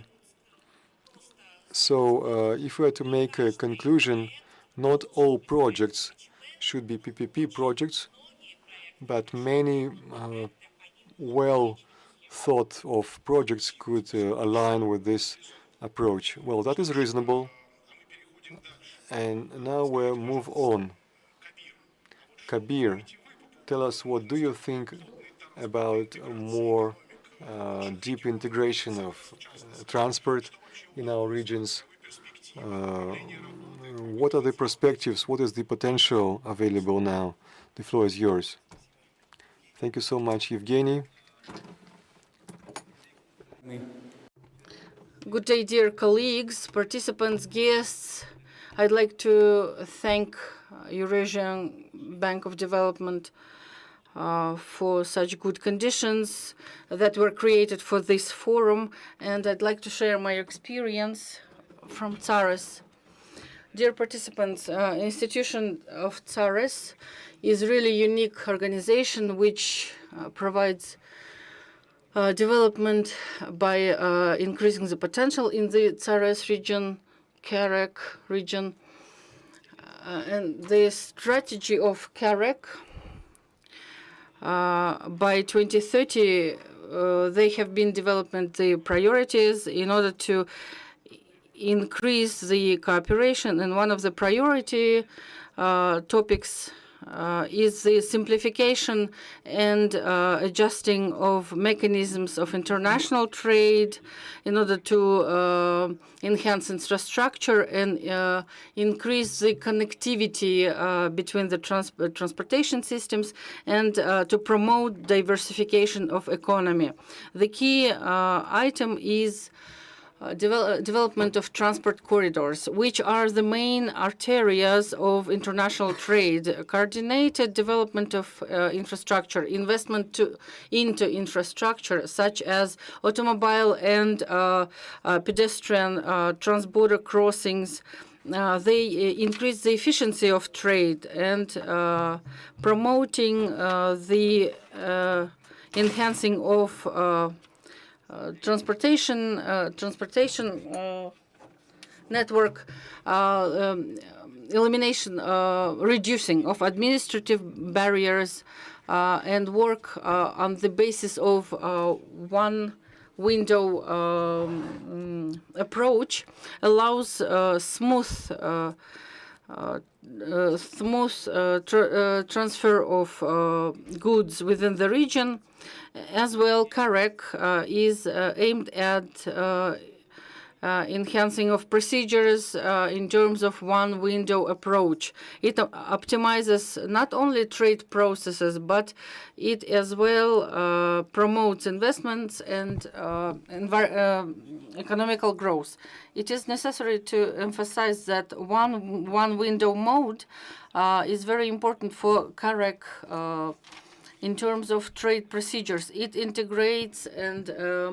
So if we are to make a conclusion, not all projects should be PPP projects, but many well thought of projects could align with this approach. Well, that is reasonable. And now we'll move on. Kabir, tell us, what do you think about a more deep integration of transport in our regions? What are the perspectives? What is the potential available now? The floor is yours. Thank you so much, Evgeny. Good day, dear colleagues, participants, guests. I'd like to thank Eurasian Bank of Development for such good conditions that were created for this forum, and I'd like to share my experience from TSARES. Dear participants, institution of TSARES is really unique organization which provides development by increasing the potential in the TSARES region, CAREC region, and the strategy of CAREC by 2030, they have been developing the priorities in order to increase the cooperation, and one of the priority topics is the simplification and adjusting of mechanisms of international trade in order to enhance infrastructure and increase the connectivity between the transportation systems and to promote diversification of economy. The key item is development of transport corridors, which are the main arterias of international trade, coordinated development of infrastructure, investment into infrastructure such as automobile and pedestrian transborder crossings. They increase the efficiency of trade and promoting the enhancing of transportation network, elimination, reducing of administrative barriers, and work on the basis of one window approach allows smooth transfer of goods within the region. As well, CAREC is aimed at enhancing of procedures in terms of one window approach. It optimizes not only trade processes, but it as well promotes investments and economical growth. It is necessary to emphasize that one window mode is very important for CAREC in terms of trade procedures. It integrates and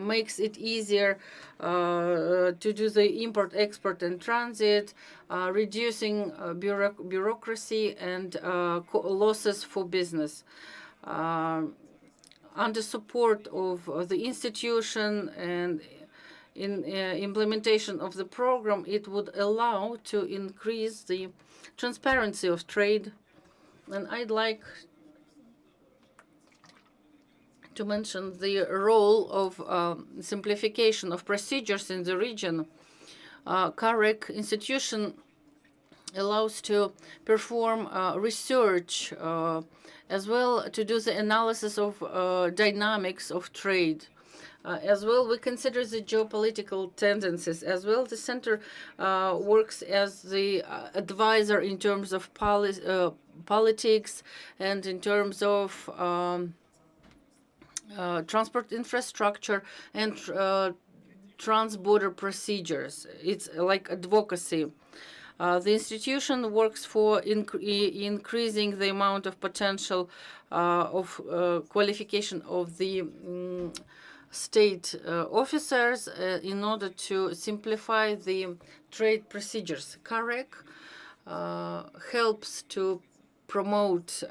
makes it easier to do the import, export, and transit, reducing bureaucracy and losses for business. Under support of the institution and in implementation of the program, it would allow to increase the transparency of trade And I'd like to mention the role of simplification of procedures in the region. CAREC institution allows to perform research as well to do the analysis of dynamics of trade. As well, we consider the geopolitical tendencies. As well, the center works as the advisor in terms of politics and in terms of transport infrastructure and trans-border procedures. It's like advocacy. The institution works for increasing the amount of potential of qualification of the state officers in order to simplify the trade procedures. CAREC helps to promote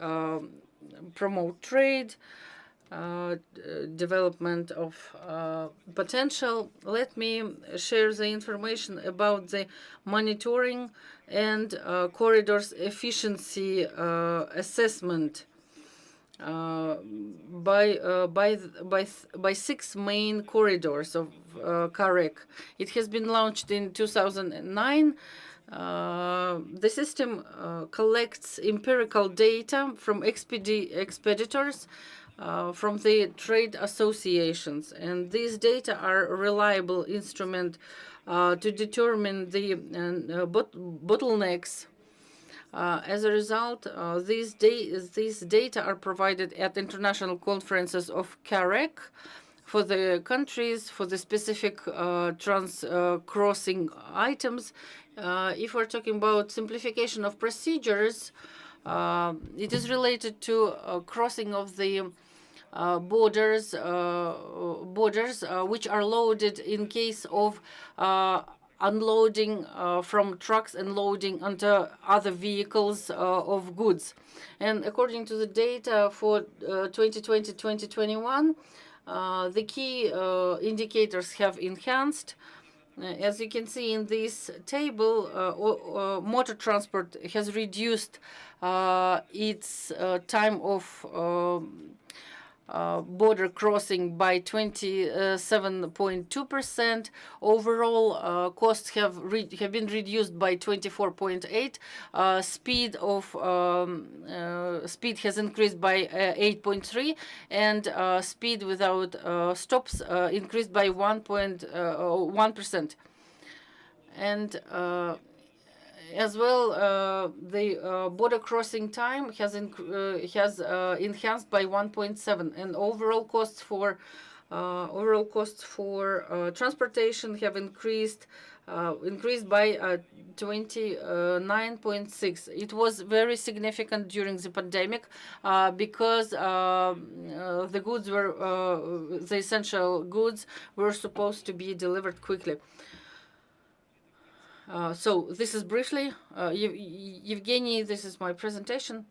trade, development of potential. Let me share the information about the monitoring and corridors efficiency assessment by 6 main corridors of CAREC. It has been launched in 2009. The system collects empirical data from expeditors, from the trade associations, and these data are a reliable instrument to determine the bottlenecks. As a result, these data are provided at international conferences of CAREC for the countries, for the specific crossing items. If we're talking about simplification of procedures, it is related to crossing of the borders, which are loaded in case of unloading from trucks and loading onto other vehicles of goods. And according to the data for 2020-2021, the key indicators have enhanced. As you can see in this table, motor transport has reduced its time of border crossing by 27.2%. Overall, costs have been reduced by 24.8%. Speed has increased by 8.3%, and speed without stops increased by 1.1%. And as well, the border crossing time has enhanced by 1.7%, and overall costs for transportation have increased by 29.6%. It was very significant during the pandemic because the goods were the essential goods were supposed to be delivered quickly. So this is briefly, Evgeny, this is my presentation.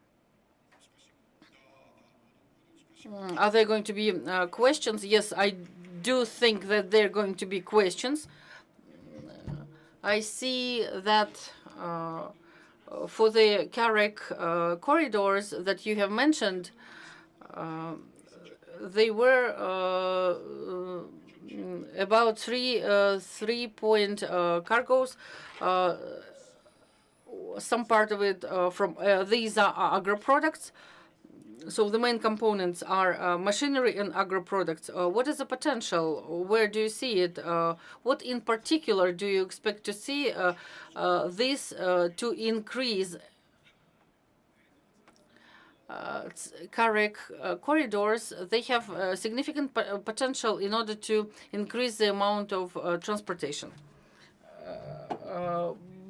Are there going to be questions? Yes, I do think that there are going to be questions. I see that for the CAREC corridors that you have mentioned, they were about three point cargoes. Some part of it from these are agro products. So the main components are machinery and agro products. What is the potential? Where do you see it? What in particular do you expect to see this to increase? CAREC corridors, they have significant potential in order to increase the amount of transportation.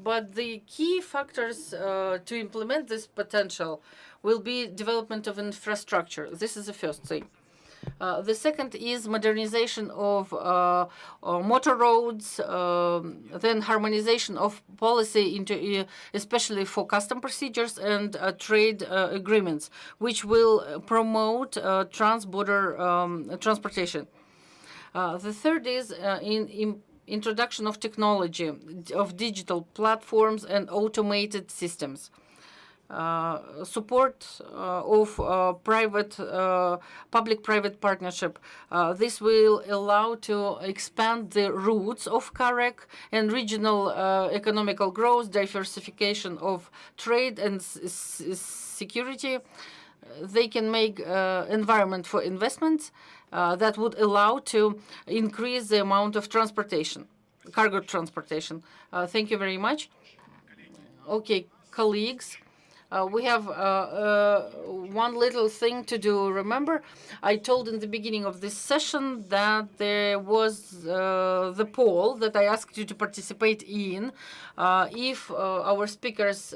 But the key factors to implement this potential will be development of infrastructure. This is the first thing. The second is modernization of motor roads, then harmonization of policy, into especially for custom procedures and trade agreements, which will promote trans-border transportation. The third is in introduction of technology, of digital platforms and automated systems. support of public-private partnership. This will allow to expand the routes of CAREC and regional economical growth, diversification of trade and security. They can make environment for investments that would allow to increase the amount of transportation, cargo transportation. Thank you very much. Okay, colleagues. We have one little thing to do. Remember, I told in the beginning of this session that there was the poll that I asked you to participate in. If our speakers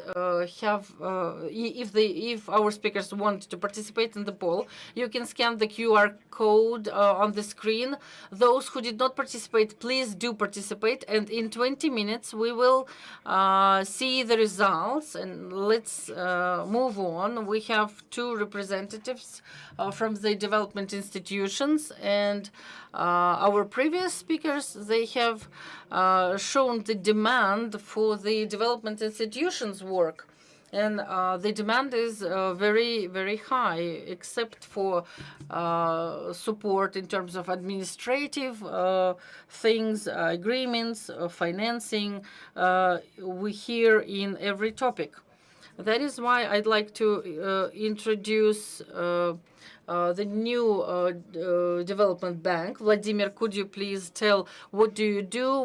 if our speakers want to participate in the poll, you can scan the QR code on the screen. Those who did not participate, please do participate. And in 20 minutes, we will see the results. And let's move on. We have two representatives from the development institutions, and our previous speakers, they have shown the demand for the development institutions work. And the demand is very, very high, except for support in terms of administrative things, agreements, financing. We hear in every topic. That is why I'd like to introduce the new development bank. Vladimir, could you please tell what do you do,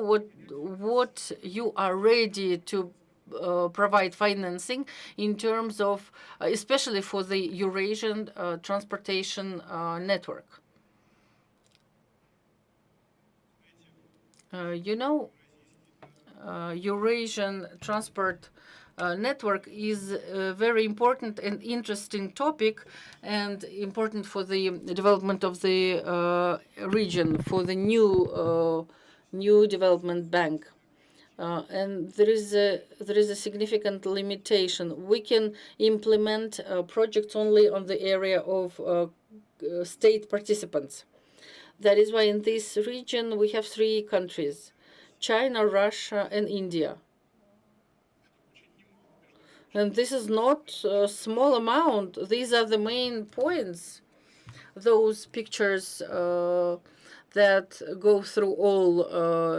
what you are ready to provide financing in terms of, especially for the Eurasian Transportation Network? You know, Eurasian Transport Network is a very important and interesting topic, and important for the development of the region, for the new development bank. And there is a significant limitation. We can implement projects only on the area of state participants. That is why in this region we have three countries: China, Russia, and India. And this is not a small amount. These are the main points. Those pictures that go through all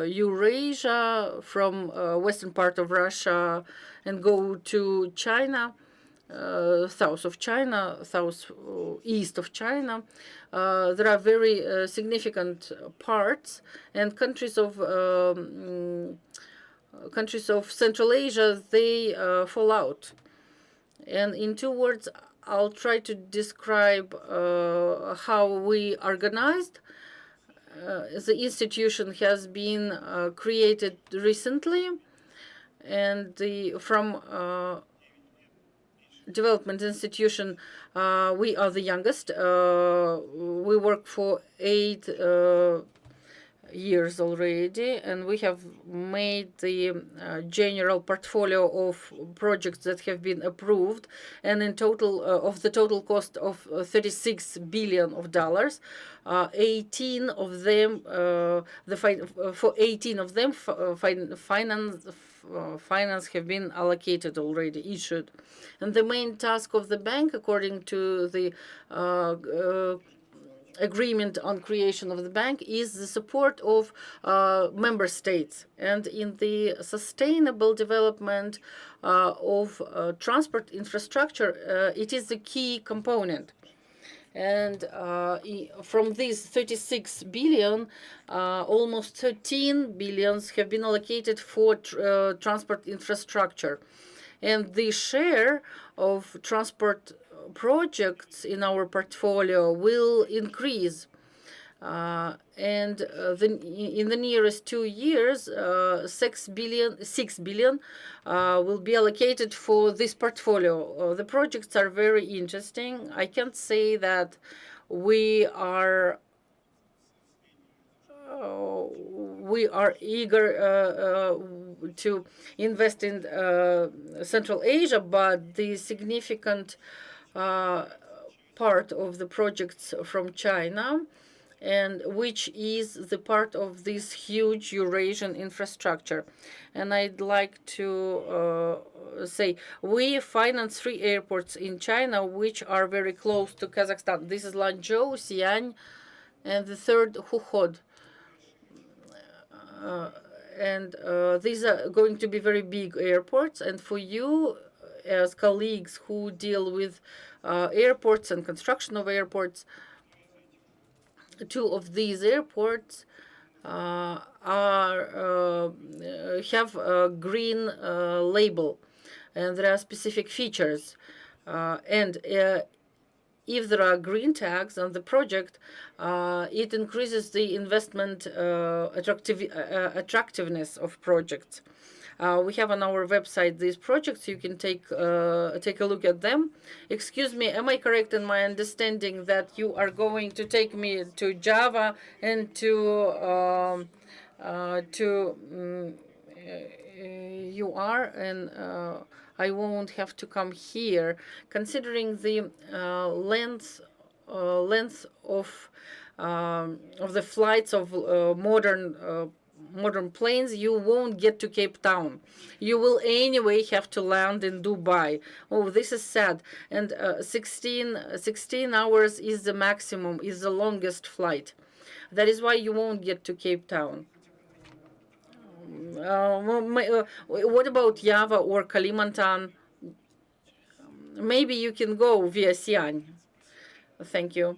Eurasia, from western part of Russia and go to China, south of China, southeast of China. There are very significant parts, and countries of Central Asia, they fall out. And in 2 words, I'll try to describe how we organized. The institution has been created recently, and from development institution, we are the youngest. We work for 8 years already, and we have made the general portfolio of projects that have been approved, and in total of the total cost of $36 billion, 18 of them for 18 of them finance have been allocated already, issued. And the main task of the bank, according to the agreement on creation of the bank, is the support of member states, and in the sustainable development of transport infrastructure, it is the key component. And from these 36 billion, almost 13 billions have been allocated for transport infrastructure. And the share of transport projects in our portfolio will increase. And in the nearest 2 years, 6 billion will be allocated for this portfolio. The projects are very interesting. I can't say that we are eager to invest in Central Asia, but the significant part of the projects from China and which is the part of this huge Eurasian infrastructure. And I'd like to say we finance 3 airports in China which are very close to Kazakhstan. This is Lanzhou, Xi'an, and the third Hukhod. And these are going to be very big airports. And for you, as colleagues who deal with airports and construction of airports, 2 of these airports have a green label, and there are specific features. And if there are green tags on the project, it increases the investment attractiveness of projects. We have on our website these projects. You can take a look at them. Excuse me, am I correct in my understanding that you are going to take me to Java and to you are, and I won't have to come here, considering the length of the flights of modern planes. You won't get to Cape Town. You will anyway have to land in Dubai. Oh, this is sad. And 16 hours is the maximum, is the longest flight. That is why you won't get to Cape Town. What about Java or Kalimantan? Maybe you can go via Xi'an. Thank you.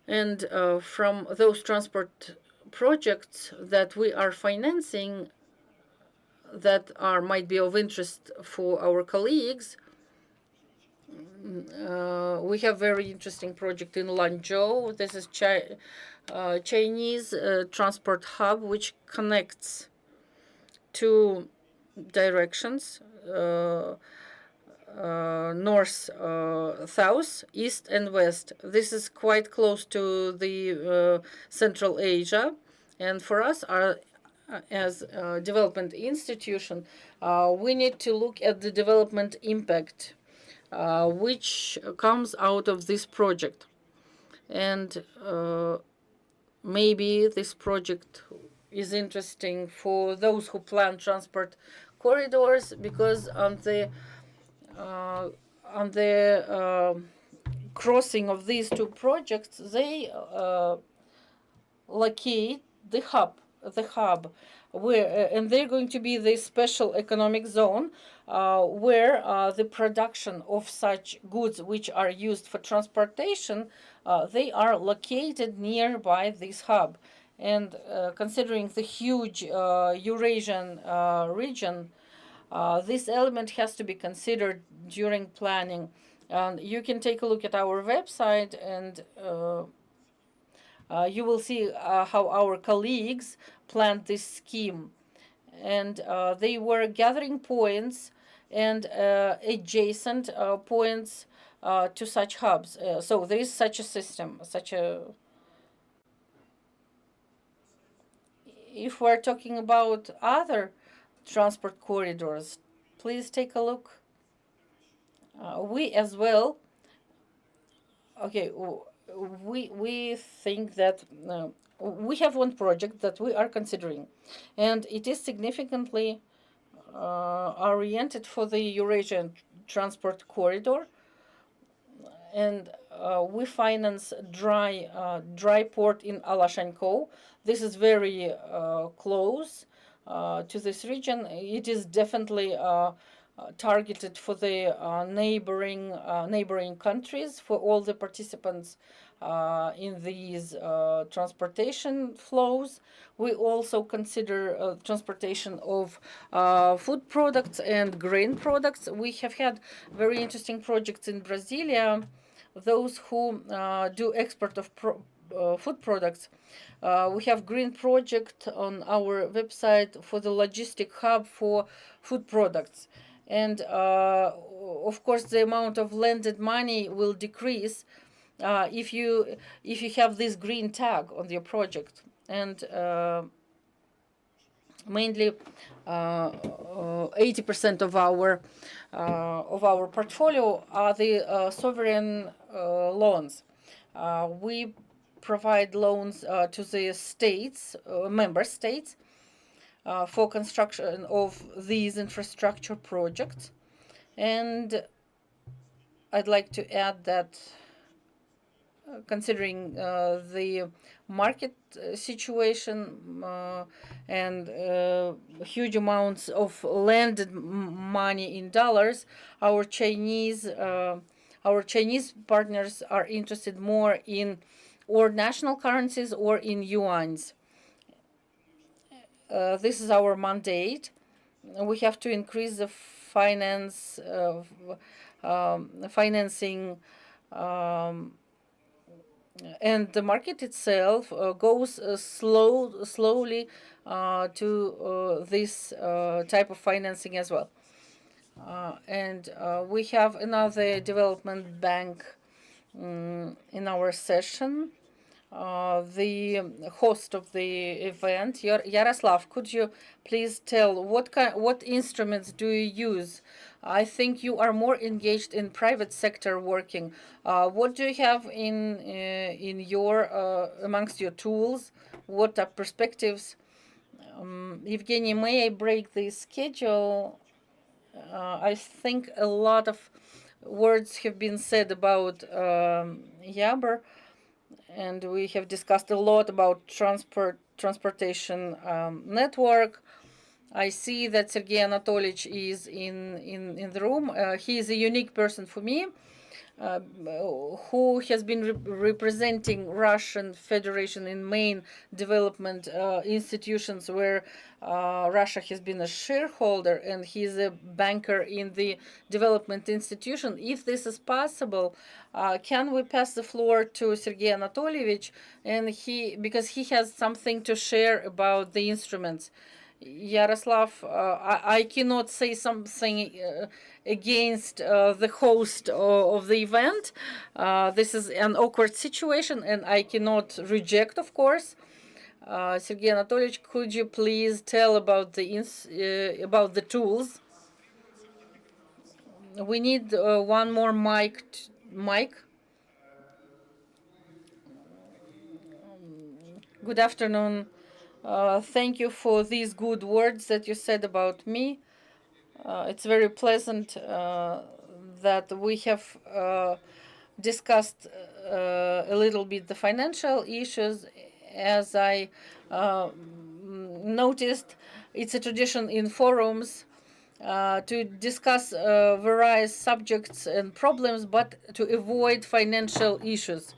And from those transport projects that we are financing that might be of interest for our colleagues, we have very interesting project in Lanzhou. This is Chinese transport hub, which connects 2 directions, north, south, east, and west. This is quite close to the Central Asia, and for us, as a development institution, we need to look at the development impact which comes out of this project. And maybe this project is interesting for those who plan transport corridors, because on the crossing of these 2 projects, they locate the hub, where and they're going to be the special economic zone where the production of such goods which are used for transportation, they are located nearby this hub. And considering the huge Eurasian region, this element has to be considered during planning. And you can take a look at our website, and you will see how our colleagues planned this scheme. And they were gathering points and adjacent points to such hubs. So there is such a system, If we're talking about other transport corridors, please take a look. We as well, okay, we think that we have one project that we are considering, and it is significantly oriented for the Eurasian Transport Corridor, and we finance dry port in Alashanko. This is very close to this region. It is definitely targeted for the neighboring countries, for all the participants in these transportation flows. We also consider transportation of food products and grain products. We have had very interesting projects in Brasilia, those who do export of food products. We have green project on our website for the logistic hub for food products. And of course, the amount of lended money will decrease if you have this green tag on your project. And mainly 80% of our portfolio are the sovereign loans. We provide loans to the states, member states, for construction of these infrastructure projects. And I'd like to add that considering the market situation and huge amounts of landed money in dollars, our Chinese partners are interested more in or national currencies or in yuans. This is our mandate. We have to increase the financing, and the market itself goes slowly to this type of financing as well. And we have another development bank in our session. The host of the event, Yaroslav, could you please tell what instruments do you use? I think you are more engaged in private sector working. What do you have in your amongst your tools? What are perspectives? Evgeny, may I break the schedule? I think a lot of words have been said about Yabr, and we have discussed a lot about transportation network. I see that Sergei Anatolyevich is in the room. He is a unique person for me, who has been representing Russian Federation in main development institutions where Russia has been a shareholder, and he is a banker in the development institution. If this is possible, can we pass the floor to Sergei Anatolyevich, and because he has something to share about the instruments. Yaroslav, I cannot say something against the host of the event. This is an awkward situation, and I cannot reject, of course. Sergei Anatolyevich, could you please tell about the tools? We need one more mic. Good afternoon. Thank you for these good words that you said about me. It's very pleasant that we have discussed a little bit the financial issues. As I noticed, it's a tradition in forums to discuss various subjects and problems, but to avoid financial issues.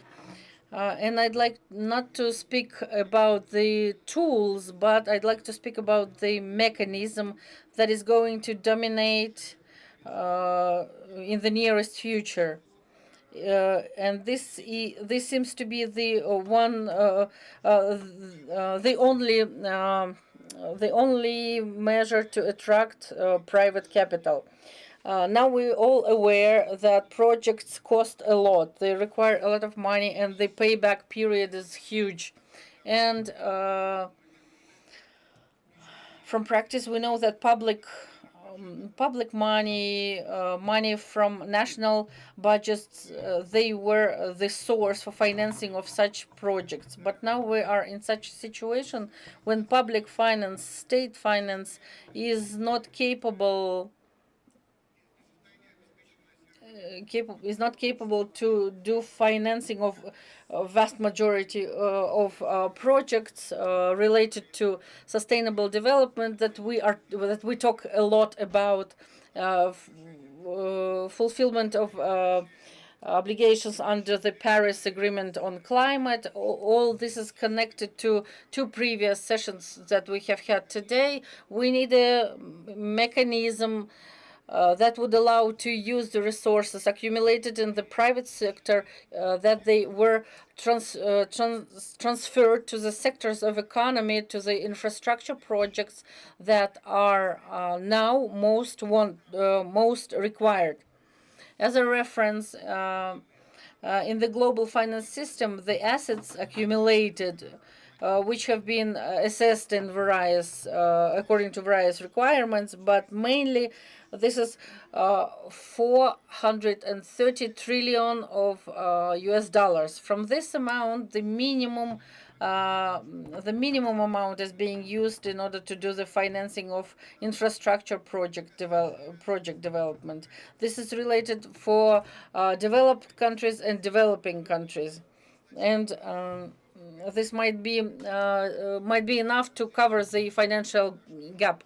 And I'd like not to speak about the tools, but I'd like to speak about the mechanism that is going to dominate in the nearest future. And this seems to be the only measure to attract private capital. Now we're all aware that projects cost a lot. They require a lot of money, and the payback period is huge. And from practice, we know that public money, money from national budgets, they were the source for financing of such projects. But now we are in such a situation when public finance, state finance, is not capable to do financing of a vast majority of projects related to sustainable development that we talk a lot about, fulfillment of obligations under the Paris Agreement on Climate. All this is connected to two previous sessions that we have had today. We need a mechanism that would allow to use the resources accumulated in the private sector, that they were transferred to the sectors of economy, to the infrastructure projects that are now most required. As a reference, in the global finance system, the assets accumulated which have been assessed in various according to various requirements, but mainly this is 430 trillion of US dollars. From this amount, the minimum amount is being used in order to do the financing of infrastructure project development. This is related for developed countries and developing countries, and this might be enough to cover the financial gap.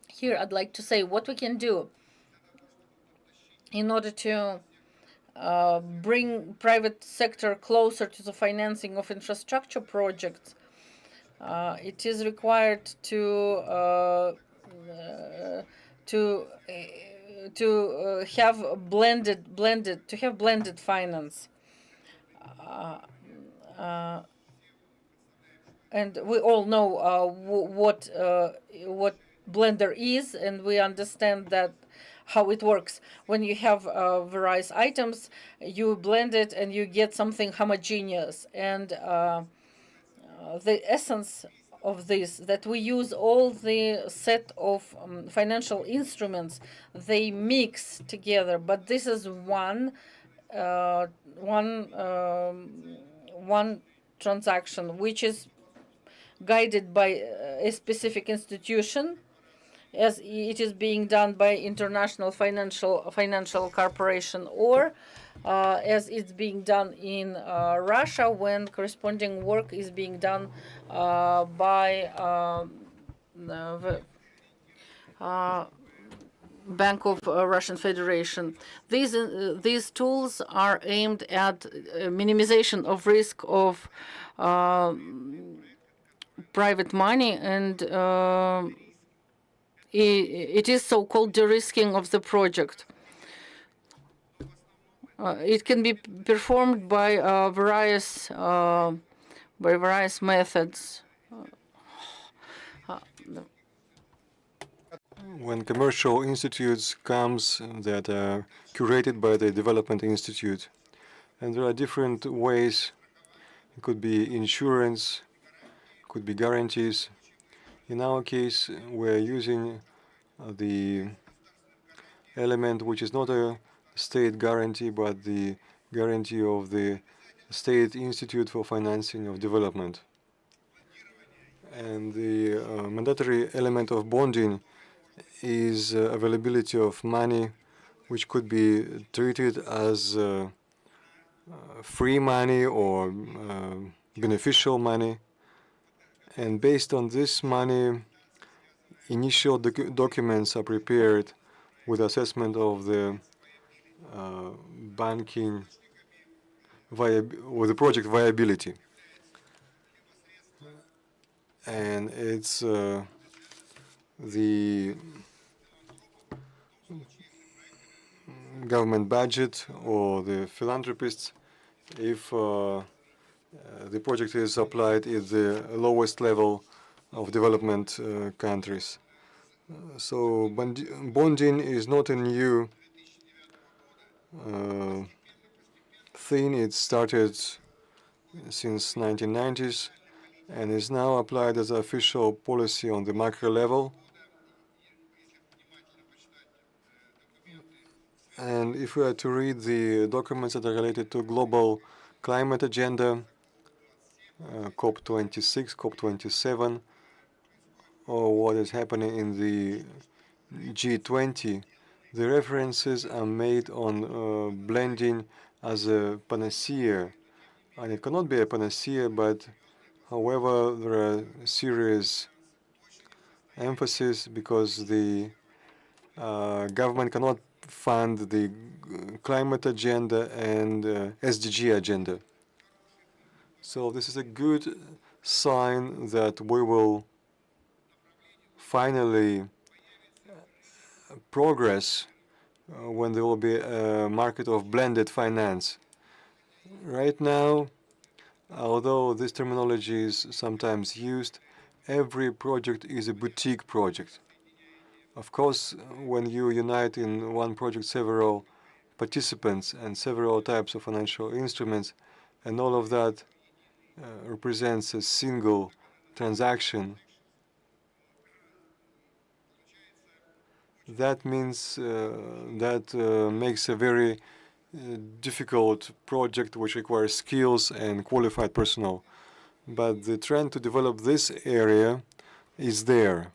Here, I'd like to say what we can do in order to bring private sector closer to the financing of infrastructure projects. It is required to have blended finance. And we all know what blender is, and we understand that how it works. When you have various items, you blend it and you get something homogeneous. And the essence of this, that we use all the set of financial instruments, they mix together. But this is one transaction which is guided by a specific institution, as it is being done by international financial corporation, or as it's being done in Russia, when corresponding work is being done by the Bank of Russian Federation. These tools are aimed at minimization of risk of private money, and it is so-called de-risking of the project. It can be performed by various methods. When commercial institutes comes that are curated by the Development Institute, and there are different ways. It could be insurance, could be guarantees. In our case, we're using the element which is not a state guarantee, but the guarantee of the State Institute for Financing of Development. And the mandatory element of bonding is availability of money, which could be treated as free money or beneficial money. And based on this money, initial documents are prepared with assessment of the banking with the project viability. And it's the government budget or the philanthropists, if the project is applied at the lowest level of development countries. So bonding is not a new thing. It started since 1990s and is now applied as official policy on the macro level. And if we are to read the documents that are related to global climate agenda, COP26, COP27, or what is happening in the G20, the references are made on blending as a panacea. And it cannot be a panacea, but however, there are serious emphasis because the government cannot fund the climate agenda and SDG agenda. So this is a good sign that we will finally progress when there will be a market of blended finance. Right now, although this terminology is sometimes used, every project is a boutique project. Of course, when you unite in one project several participants and several types of financial instruments, and all of that represents a single transaction, that means that makes a very difficult project which requires skills and qualified personnel. But the trend to develop this area is there.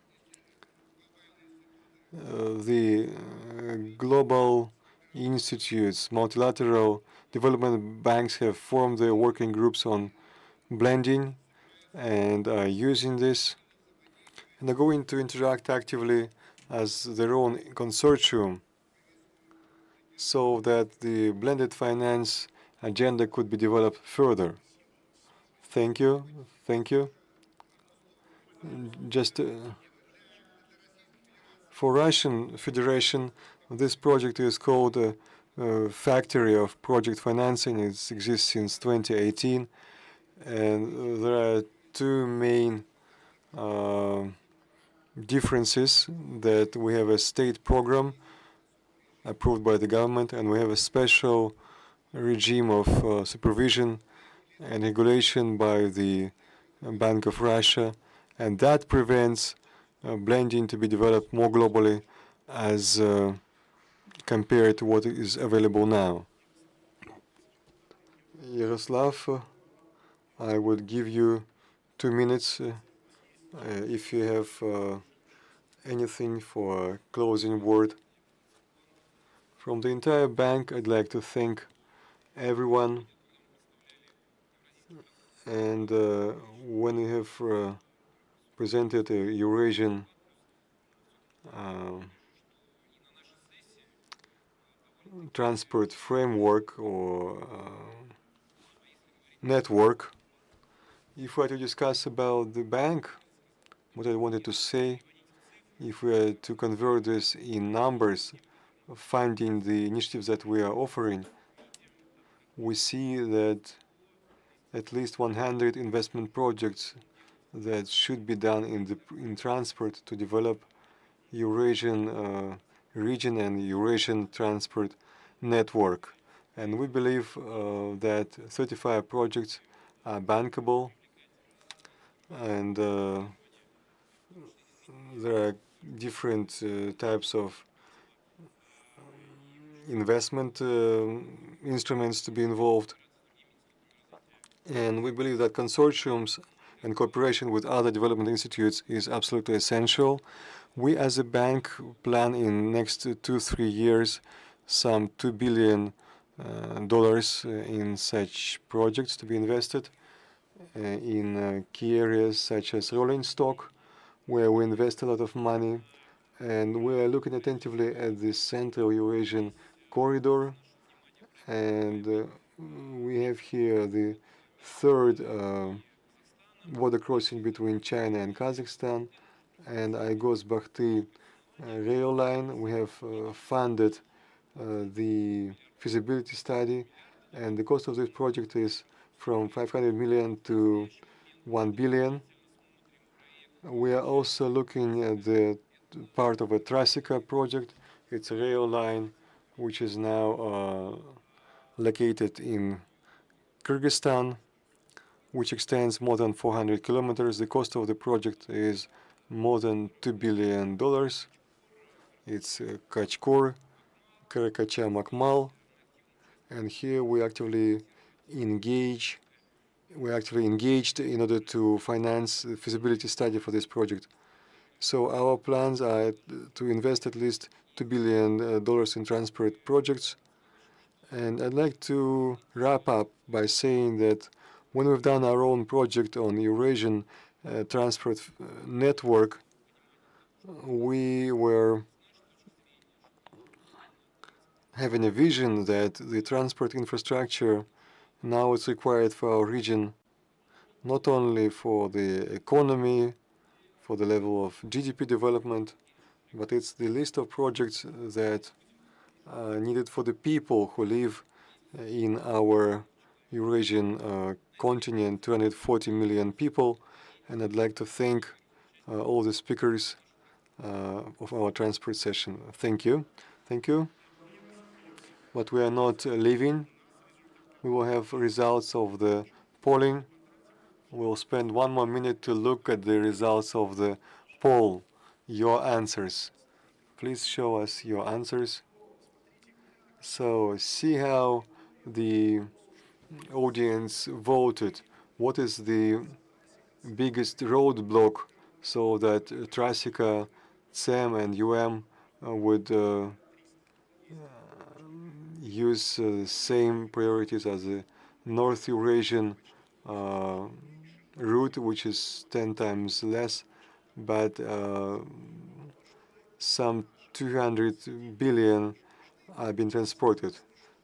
The global institutes, multilateral development banks have formed their working groups on blending and are using this, and are going to interact actively as their own consortium so that the blended finance agenda could be developed further. Thank you. Thank you. Just for Russian Federation, this project is called Factory of Project Financing. It exists since 2018, and there are two main differences: that we have a state program approved by the government, and we have a special regime of supervision and regulation by the Bank of Russia, and that prevents blending to be developed more globally as compared to what is available now. Yaroslav, I would give you 2 minutes if you have anything for a closing word. From the entire bank, I'd like to thank everyone. And when we have presented a Eurasian transport framework or network, if we are to discuss about the bank, what I wanted to say, if we are to convert this in numbers, finding the initiatives that we are offering, we see that at least 100 investment projects that should be done in transport to develop Eurasian region and Eurasian Transport Network. And we believe that 35 projects are bankable, and there are different types of investment instruments to be involved. And we believe that consortiums and cooperation with other development institutes is absolutely essential. We as a bank plan in next 2-3 years some $2 billion in such projects to be invested in key areas such as rolling stock, where we invest a lot of money. And we are looking attentively at the Central Eurasian corridor. And we have here the third border crossing between China and Kazakhstan, and Aygos-Bakhty rail line. We have funded the feasibility study, and the cost of this project is from 500 million to 1 billion. We are also looking at the part of a TRACECA project. It's a rail line which is now located in Kyrgyzstan, which extends more than 400 kilometers. The cost of the project is more than $2 billion. It's Kachkor, Karakacha-Makmal, and here we actively engage. We're actually engaged in order to finance the feasibility study for this project. So our plans are to invest at least $2 billion in transport projects. And I'd like to wrap up by saying that when we've done our own project on Eurasian Transport Network, we were having a vision that the transport infrastructure now is required for our region, not only for the economy, for the level of GDP development, but it's the list of projects that are needed for the people who live in our Eurasian continent, 240 million people. And I'd like to thank all the speakers of our transport session. Thank you. Thank you. But we are not leaving. We will have results of the polling We'll spend 1 more minute to look at the results of the poll, your answers. Please show us your answers. So see how the audience voted. What is the biggest roadblock so that TRACECA, CEM, and would use same priorities as the North Eurasian route, which is 10 times less, but some 200 billion have been transported.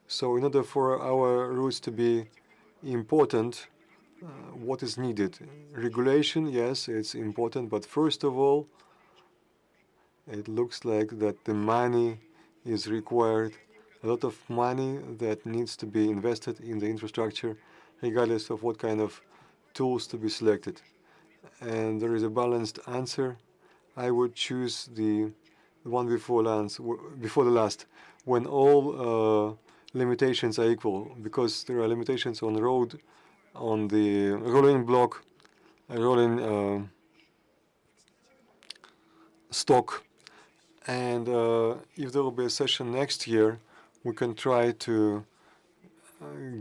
So in order for our routes to be important, what is needed? Regulation, yes, it's important, but first of all, it looks like that the money is required, a lot of money that needs to be invested in the infrastructure, regardless of what kind of tools to be selected. And there is a balanced answer. I would choose the one before the last, when all limitations are equal, because there are limitations on the road, on the rolling block, rolling stock. And if there will be a session next year, we can try to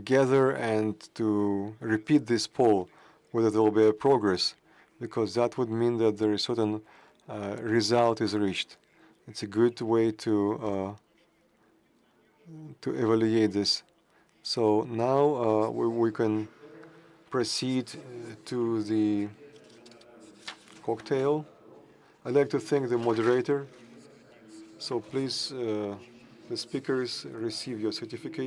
gather and to repeat this poll, whether there will be a progress, because that would mean that there is certain result is reached. It's a good way to evaluate this. So now we can proceed to the cocktail. I'd like to thank the moderator. So please, the speakers receive your certificate.